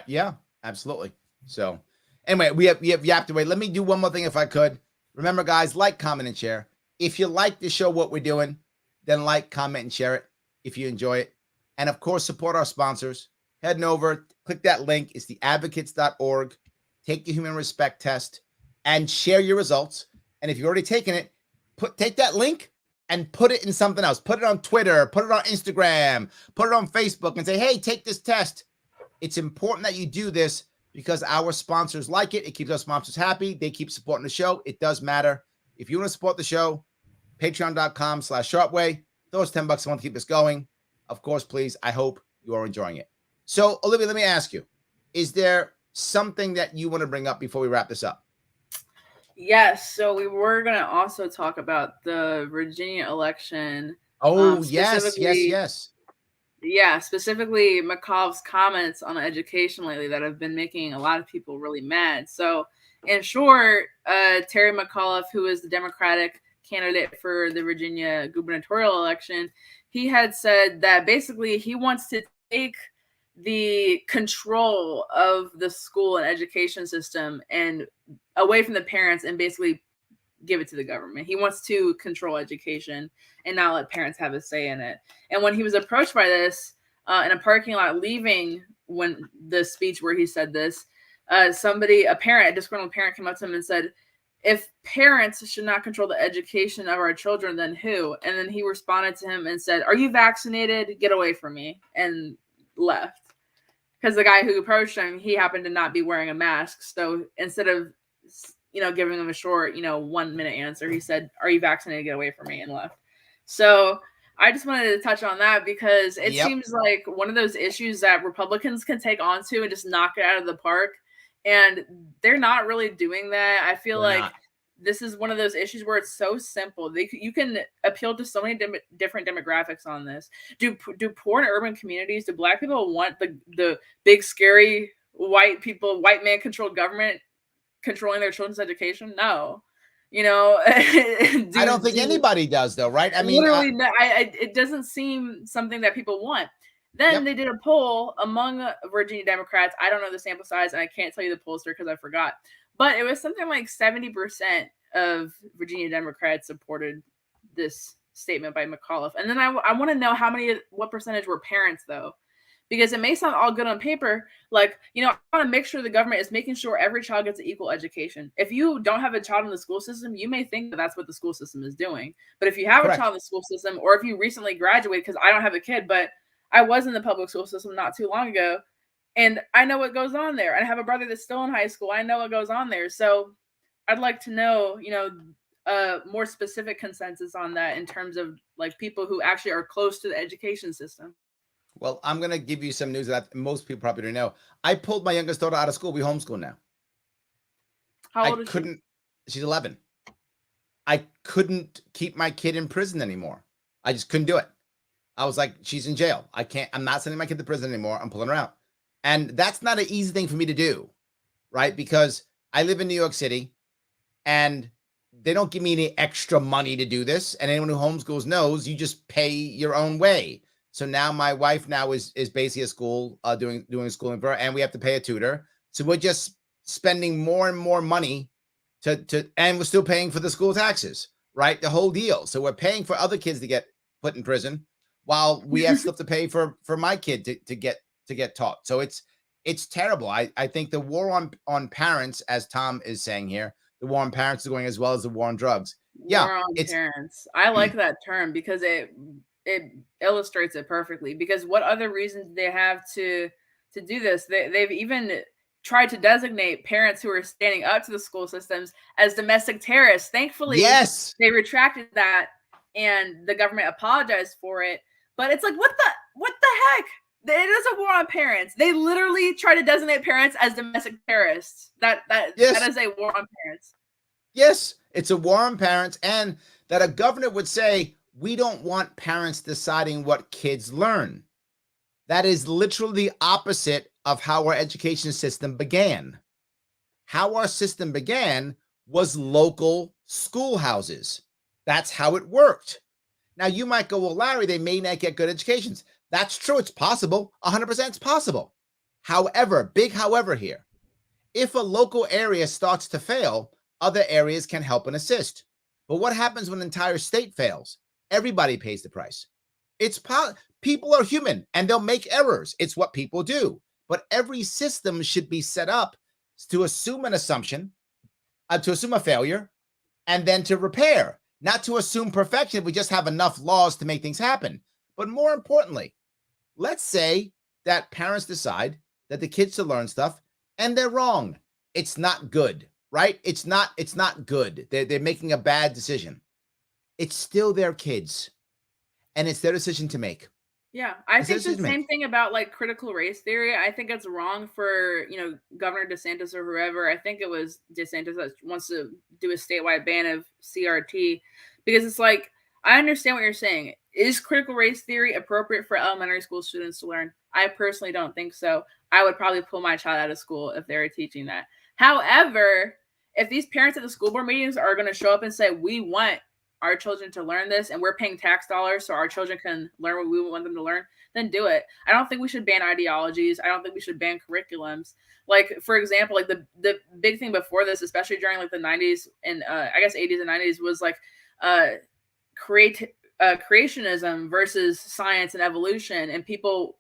Yeah, absolutely. So anyway, we have yapped away. Let me do one more thing if I could. Remember, guys, like, comment, and share. If you like the show, what we're doing, then like, comment, and share it if you enjoy it. And of course, support our sponsors. Heading over, click that link. It's theadvocates.org. Take the human respect test and share your results. And if you've already taken it, take that link and put it in something else. Put it on Twitter, put it on Instagram, put it on Facebook and say, hey, take this test. It's important that you do this because our sponsors like it. It keeps our sponsors happy. They keep supporting the show. It does matter. If you want to support the show, patreon.com/Sharpeway. Throw us $10 a month to keep this going. Of course, please. I hope you are enjoying it. So, Olivia, let me ask you, is there something that you want to bring up before we wrap this up? Yes. So we were going to also talk about the Virginia election. Oh, yes. Yeah, specifically McCaul's comments on education lately that have been making a lot of people really mad. So in short, Terry McAuliffe, who is the Democratic candidate for the Virginia gubernatorial election, he had said that basically he wants to take the control of the school and education system and away from the parents and basically give it to the government. He wants to control education and not let parents have a say in it. And when he was approached by this in a parking lot leaving when the speech where he said this, a disgruntled parent came up to him and said, if parents should not control the education of our children, then who? And then he responded to him and said, are you vaccinated? Get away from me. And left. Because the guy who approached him, he happened to not be wearing a mask. So instead of, giving him a short, 1 minute answer, he said, are you vaccinated? Get away from me, and left. So I just wanted to touch on that because it seems like one of those issues that Republicans can take onto and just knock it out of the park. And they're not really doing that. I feel this is one of those issues where it's so simple. You can appeal to so many different demographics on this. Do poor and urban communities, do Black people want the big, scary white man controlled government controlling their children's education? No. You know, I don't think anybody does, though, right? I mean, literally, it doesn't seem something that people want. Then they did a poll among Virginia Democrats. I don't know the sample size, and I can't tell you the pollster because I forgot. But it was something like 70% of Virginia Democrats supported this statement by McAuliffe. And then I want to know what percentage were parents, though. Because it may sound all good on paper, like, you know, I want to make sure the government is making sure every child gets an equal education. If you don't have a child in the school system, you may think that that's what the school system is doing. But if you have a child in the school system, or if you recently graduated, because I don't have a kid, but I was in the public school system not too long ago, and I know what goes on there. I have a brother that's still in high school. I know what goes on there. So I'd like to know, you know, more specific consensus on that in terms of like people who actually are close to the education system. Well, I'm going to give you some news that most people probably don't know. I pulled my youngest daughter out of school. We homeschool now. How old is she? She's 11. I couldn't keep my kid in prison anymore. I just couldn't do it. I was like, she's in jail. I'm not sending my kid to prison anymore. I'm pulling her out. And that's not an easy thing for me to do, right? Because I live in New York City and they don't give me any extra money to do this. And anyone who homeschools knows you just pay your own way. So now my wife is basically at school doing schooling for her, and we have to pay a tutor. So we're just spending more and more money and we're still paying for the school taxes, right? The whole deal. So we're paying for other kids to get put in prison while we have stuff to pay for my kid to get taught. So it's terrible. I think the war on parents, as Tom is saying here, the war on parents is going as well as the war on drugs. War on parents. I like that term because it illustrates it perfectly. Because what other reasons do they have to do this? They've even tried to designate parents who are standing up to the school systems as domestic terrorists. Thankfully, they retracted that and the government apologized for it. But it's like, what the heck? It is a war on parents. They literally try to designate parents as domestic terrorists. That is a war on parents. Yes, it's a war on parents, and that a governor would say, we don't want parents deciding what kids learn. That is literally the opposite of how our education system began. How our system began was local schoolhouses. That's how it worked. Now, you might go, well, Larry, they may not get good educations. That's true. It's possible. 100% it's possible. However, big however here, if a local area starts to fail, other areas can help and assist. But what happens when an entire state fails? Everybody pays the price. People are human and they'll make errors. It's what people do. But every system should be set up to assume an assumption, to assume a failure, and then to repair, not to assume perfection if we just have enough laws to make things happen. But more importantly, let's say that parents decide that the kids should learn stuff and they're wrong. It's not good, right? It's not good. They're making a bad decision. It's still their kids, and it's their decision to make. Yeah, I think the same thing about like critical race theory. I think it's wrong for, you know, Governor DeSantis or whoever. I think it was DeSantis that wants to do a statewide ban of CRT, because it's like, I understand what you're saying. Is critical race theory appropriate for elementary school students to learn? I personally don't think so. I would probably pull my child out of school if they were teaching that. However, if these parents at the school board meetings are going to show up and say, we want our children to learn this and we're paying tax dollars so our children can learn what we want them to learn, then do it. I don't think we should ban ideologies. I don't think we should ban curriculums. Like, for example, like the big thing before this, especially during like the 90s and I guess 80s and 90s, was like creationism versus science and evolution. And people,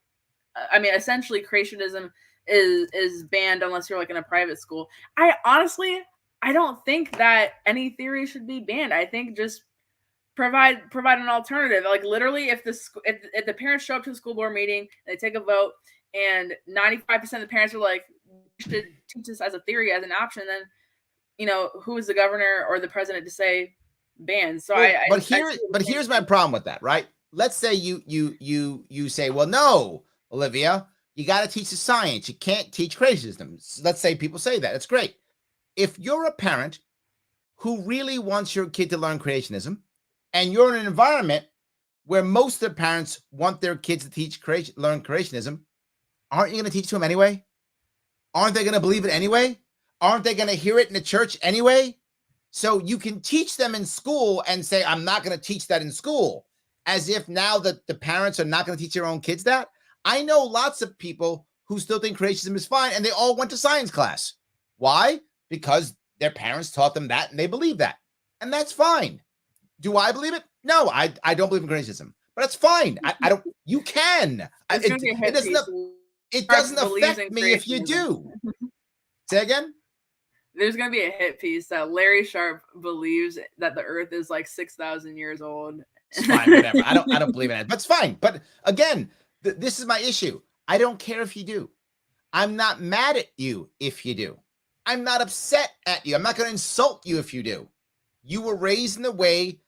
I mean, essentially creationism is banned unless you're like in a private school. I don't think that any theory should be banned. I think just provide an alternative. Like literally, if the parents show up to the school board meeting, they take a vote, and 95% of the parents are like, you should teach this as a theory, as an option, then, you know, who is the governor or the president to say ban? So here's my problem with that, right? Let's say you say, well, no, Olivia, you got to teach the science. You can't teach creationism. Let's say people say that. It's great. If you're a parent who really wants your kid to learn creationism, and you're in an environment where most of the parents want their kids to learn creationism, aren't you going to teach to them anyway? Aren't they going to believe it anyway? Aren't they going to hear it in the church anyway? So you can teach them in school and say, I'm not going to teach that in school, as if now that the parents are not going to teach their own kids that. I know lots of people who still think creationism is fine, and they all went to science class. Why? Because their parents taught them that, and they believe that. And that's fine. Do I believe it? No, I don't believe in creationism. But that's fine. I don't. You can. It doesn't affect me if you do. Say again? There's going to be a hit piece that Larry Sharpe believes that the earth is like 6,000 years old. It's fine, whatever. I don't believe in it, but it's fine. But again, this is my issue. I don't care if you do. I'm not mad at you if you do. I'm not upset at you. I'm not going to insult you if you do. You were raised in a way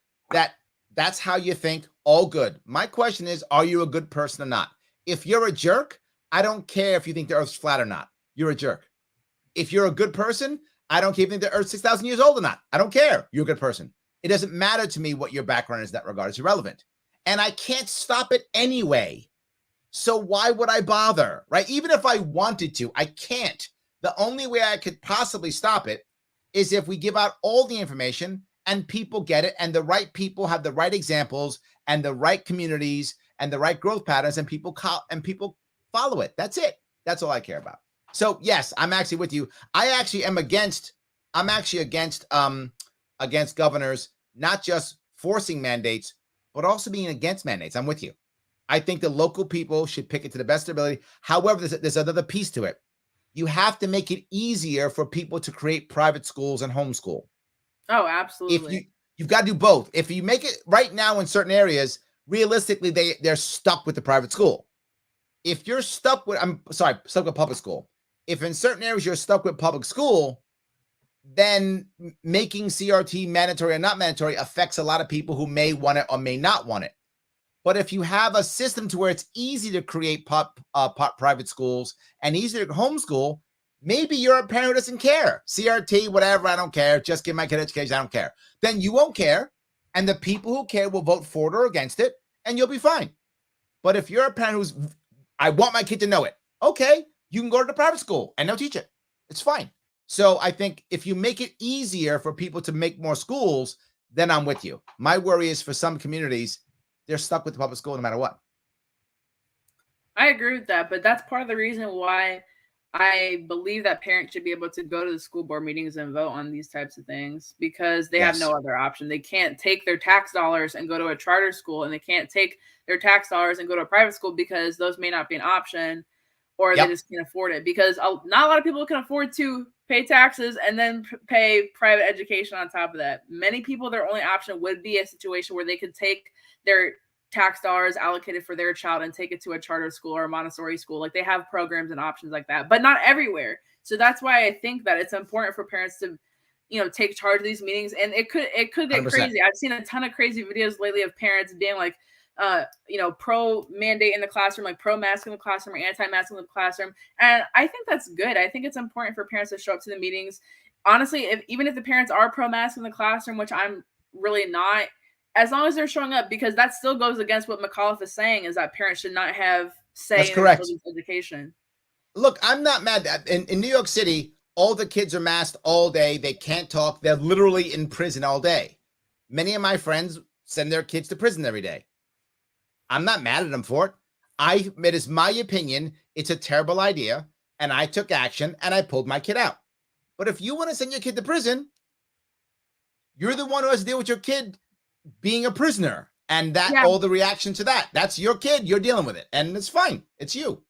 that's how you think. All good. My question is, are you a good person or not? If you're a jerk, I don't care if you think the earth's flat or not. You're a jerk. If you're a good person, I don't care if you think the earth's 6,000 years old or not. I don't care. You're a good person. It doesn't matter to me what your background is in that regard. It's irrelevant. And I can't stop it anyway. So why would I bother, right? Even if I wanted to, I can't. The only way I could possibly stop it is if we give out all the information and people get it, and the right people have the right examples and the right communities and the right growth patterns, and people follow it. That's it. That's all I care about. So yes, I'm actually with you. I'm actually against governors not just forcing mandates, but also being against mandates. I'm with you. I think the local people should pick it to the best of their ability. However, there's another piece to it. You have to make it easier for people to create private schools and homeschool. Oh, absolutely. You've got to do both. If you make it right now in certain areas, realistically, they're stuck with the private school. If you're stuck with public school. If in certain areas you're stuck with public school, then making CRT mandatory or not mandatory affects a lot of people who may want it or may not want it. But if you have a system to where it's easy to create private schools and easy to homeschool, maybe you're a parent who doesn't care. CRT, whatever, I don't care. Just give my kid education, I don't care. Then you won't care. And the people who care will vote for it or against it, and you'll be fine. But if you're a parent I want my kid to know it, okay, you can go to the private school and they'll teach it. It's fine. So I think if you make it easier for people to make more schools, then I'm with you. My worry is for some communities, they're stuck with the public school no matter what. I agree with that, but that's part of the reason why I believe that parents should be able to go to the school board meetings and vote on these types of things, because they have no other option. They can't take their tax dollars and go to a charter school, and they can't take their tax dollars and go to a private school because those may not be an option, or they just can't afford it, because not a lot of people can afford to pay taxes and then pay private education on top of that. Many people, their only option would be a situation where they could take their tax dollars allocated for their child and take it to a charter school or a Montessori school. Like, they have programs and options like that, but not everywhere. So that's why I think that it's important for parents to, take charge of these meetings. And it could get 100%. Crazy. I've seen a ton of crazy videos lately of parents being like, pro mandate in the classroom, like pro mask in the classroom or anti-mask in the classroom. And I think that's good. I think it's important for parents to show up to the meetings. Honestly, even if the parents are pro mask in the classroom, which I'm really not, as long as they're showing up, because that still goes against what McAuliffe is saying, is that parents should not have say in their children's education. Look, I'm not mad at in New York City, all the kids are masked all day. They can't talk. They're literally in prison all day. Many of my friends send their kids to prison every day. I'm not mad at them for it. It is my opinion. It's a terrible idea. And I took action and I pulled my kid out. But if you want to send your kid to prison, you're the one who has to deal with your kid being a prisoner and all the reaction to that. That's your kid. You're dealing with it. And it's fine. It's you.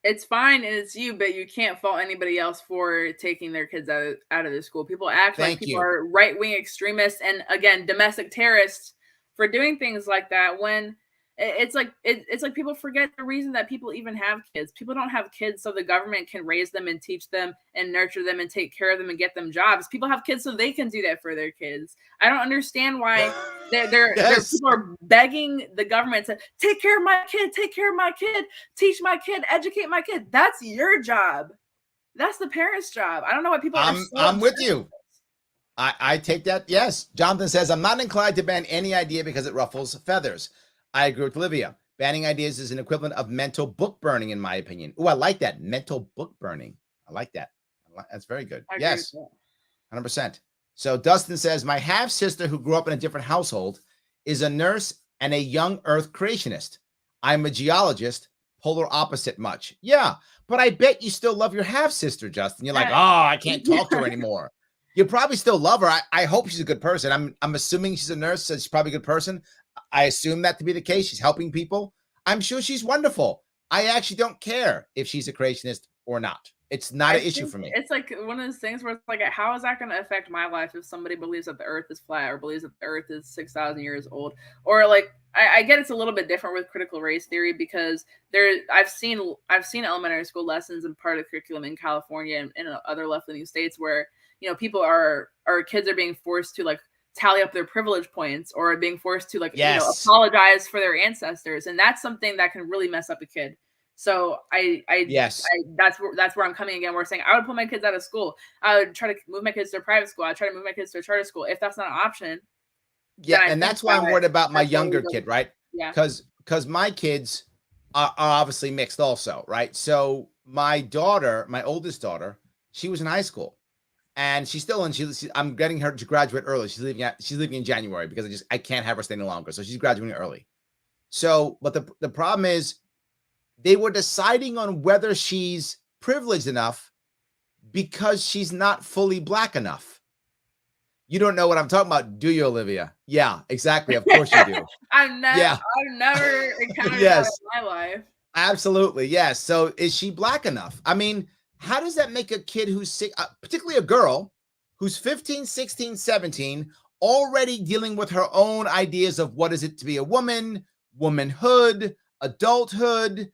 It's fine and it's you, but you can't fault anybody else for taking their kids out of the school. People act like people are right-wing extremists and, again, domestic terrorists for doing things like that, when it's like people forget the reason that people even have kids. People don't have kids so the government can raise them and teach them and nurture them and take care of them and get them jobs. People have kids so they can do that for their kids. I don't understand why people are begging the government to take care of my kid, teach my kid, educate my kid. That's your job. That's the parents' job. I don't know why people are I'm with you. I take that. Yes. Jonathan says, I'm not inclined to ban any idea because it ruffles feathers. I agree with Olivia. Banning ideas is an equivalent of mental book burning, in my opinion. Oh, I like that. Mental book burning. I like that. That's very good. I agree with Yes, that. 100%. So Dustin says, my half sister who grew up in a different household is a nurse and a young earth creationist. I'm a geologist, polar opposite much. Yeah, but I bet you still love your half sister, Justin. You're like, oh, I can't talk to her anymore. You probably still love her. I hope she's a good person. I'm assuming she's a nurse, so she's probably a good person. I assume that to be the case. She's helping people. I'm sure she's wonderful. I actually don't care if she's a creationist or not. It's not an issue for me. It's like one of those things where it's like, how is that going to affect my life if somebody believes that the earth is flat or believes that the earth is 6,000 years old? Or like, I get it's a little bit different with critical race theory because I've seen elementary school lessons and part of the curriculum in California and in other left-leaning states where, you know, kids are being forced to like tally up their privilege points or being forced to like, yes, you know, apologize for their ancestors. And that's something that can really mess up a kid. So that's where I'm coming again. We're saying I would pull my kids out of school. I would try to move my kids to a private school. I try to move my kids to a charter school. If that's not an option. Yeah. And that's why I'm worried about my younger kid, right? Yeah. Because my kids are obviously mixed also, right? So my daughter, my oldest daughter, she was in high school and she's still in, I'm getting her to graduate early. She's leaving in January because I can't have her stay any longer. So she's graduating early. So, but the problem is, they were deciding on whether she's privileged enough because she's not fully Black enough. You don't know what I'm talking about, do you, Olivia? Yeah, exactly. Of course you do. I've never encountered that in my life. Absolutely. Yes. So is she Black enough? I mean, how does that make a kid who's particularly a girl who's 15, 16, 17, already dealing with her own ideas of what is it to be a woman, womanhood, adulthood,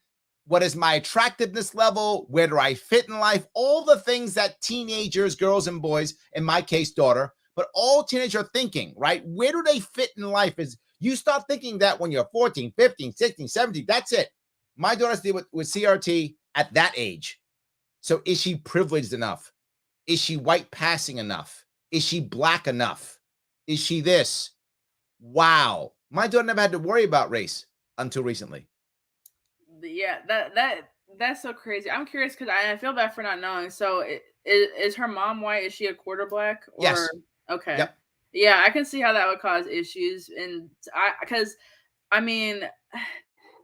what is my attractiveness level? Where do I fit in life? All the things that teenagers, girls and boys, in my case, daughter, but all teenagers are thinking, right? Where do they fit in life? Is you start thinking that when you're 14, 15, 16, 17, that's it. My daughter's deal with CRT at that age. So is she privileged enough? Is she white passing enough? Is she Black enough? Is she this? Wow. My daughter never had to worry about race until recently. Yeah, that's so crazy. I'm curious because I feel bad for not knowing. So is her mom white? Is she a quarter Black? Or yes. Okay. Yep. Yeah, I can see how that would cause issues, and I mean,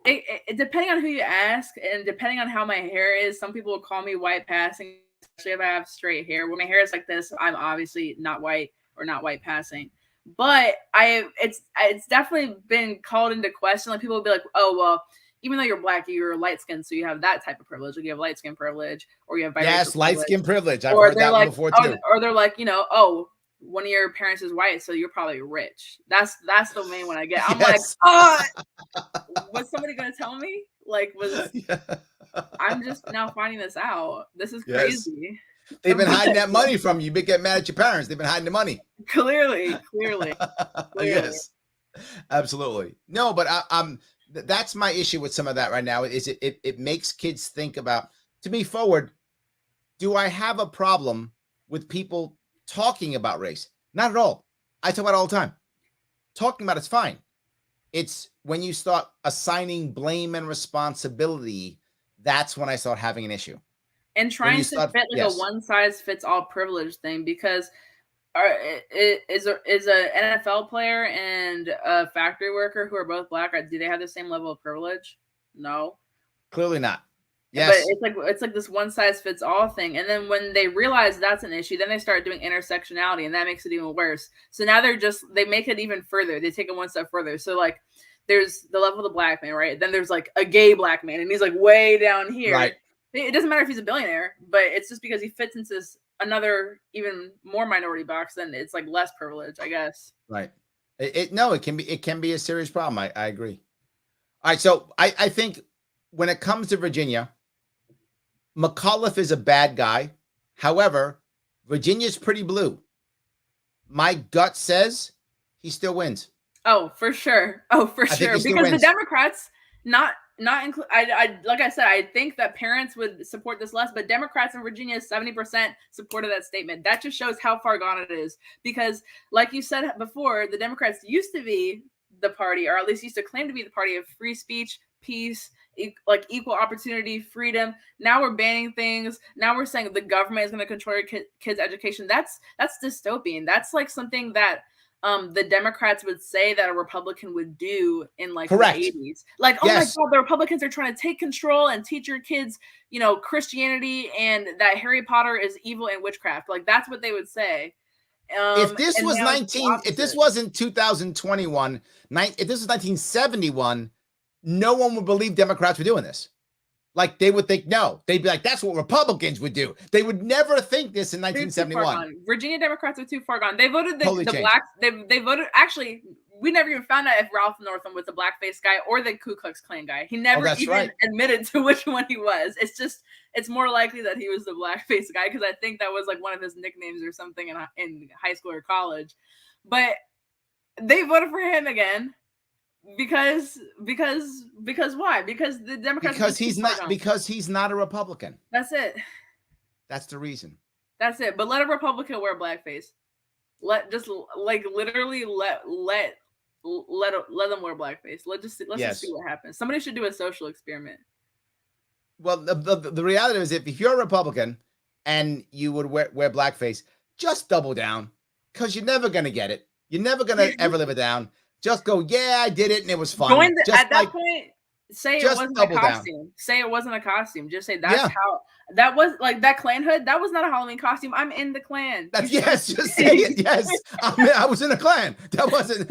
it depending on who you ask, and depending on how my hair is, some people will call me white passing, especially if I have straight hair. When my hair is like this, I'm obviously not white or not white passing. But it's definitely been called into question. Like people will be like, oh well, even though you're Black, you're light skinned, so you have that type of privilege. Like you have light skin privilege, or you have yes, light skin privilege. I've or heard that like, before too. Or they're like, you know, oh, one of your parents is white, so you're probably rich. That's the main one I get. I'm yes. Like, oh, was somebody gonna tell me? Like, I'm just now finding this out. This is crazy. Yes. They've been hiding that money from you. You get mad at your parents. They've been hiding the money. Clearly. Yes, absolutely. No, but that's my issue with some of that right now. Is it makes kids think about, to me forward, do I have a problem with people talking about race? Not at all. I talk about it all the time. Talking about it's fine. It's when you start assigning blame and responsibility, that's when I start having an issue. And trying to fit like a one size fits all privilege thing, because is a NFL player and a factory worker who are both Black, do they have the same level of privilege? No, clearly not. Yes, but it's like this one size fits all thing. And then when they realize that's an issue, then they start doing intersectionality, and that makes it even worse. So now they make it even further. They take it one step further. So like there's the level of the Black man, right? Then there's like a gay Black man, and he's like way down here. Right. It doesn't matter if he's a billionaire, but it's just because he fits into another even more minority box, then it's like less privilege, I guess. Right. It can be a serious problem. I agree. All right. So I think when it comes to Virginia, McAuliffe is a bad guy. However, Virginia's pretty blue. My gut says he still wins. Oh, for sure. Because the Democrats like I said, I think that parents would support this less, but Democrats in Virginia, 70% supported that statement. That just shows how far gone it is. Because like you said before, the Democrats used to be the party, or at least used to claim to be the party of free speech, peace, like equal opportunity, freedom. Now we're banning things. Now we're saying the government is going to control your kids' education. That's dystopian. That's like something that the Democrats would say that a Republican would do in like Correct. the 80s. Like, oh Yes. my God, the Republicans are trying to take control and teach your kids, you know, Christianity and that Harry Potter is evil and witchcraft. Like, that's what they would say. If this was if this wasn't 2021, if this was 1971, no one would believe Democrats were doing this. Like, they would think, no, they'd be like, that's what Republicans would do. They would never think this in 1971. Virginia Democrats are too far gone. They voted Totally the blacks. They voted, actually, we never even found out if Ralph Northam was the blackface guy or the Ku Klux Klan guy. He never even admitted to which one he was. It's more likely that he was the blackface guy, because I think that was like one of his nicknames or something in high school or college. But they voted for him again because why? Because the Democrats, because he's not a Republican. That's it. That's the reason. That's it. But let a Republican wear blackface. Let literally let them wear blackface. Let's just see what happens. Somebody should do a social experiment. Well, the reality is, if you're a Republican and you would wear blackface, just double down, because you're never gonna get it. You're never gonna ever live it down. Just go, yeah, I did it and it was fun. At that point, say it wasn't a costume. Down. Say it wasn't a costume. Just say that's how that was, like that Klan hood. That was not a Halloween costume. I'm in the Klan. Just say it. Yes, I was in the Klan. That wasn't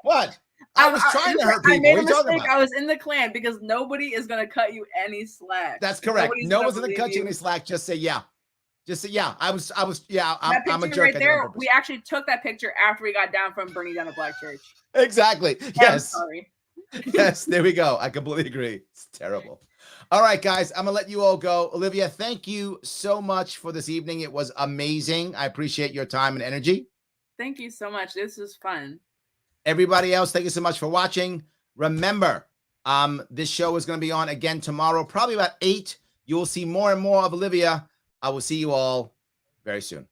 what. I was trying to hurt people. I made a mistake. I was in the Klan, because nobody is going to cut you any slack. That's correct. No one's going to cut you any slack. Just say yeah. Just say yeah. I'm a jerk. Right there, we actually took that picture after we got down from burning down a black church. Exactly. Yes. I'm sorry. Yes, there we go. I completely agree. It's terrible. All right, guys, I'm gonna let you all go. Olivia, thank you so much for this evening. It was amazing. I appreciate your time and energy. Thank you so much. This was fun. Everybody else, thank you so much for watching. Remember, this show is going to be on again tomorrow, probably about 8. You will see more and more of Olivia. I will see you all very soon.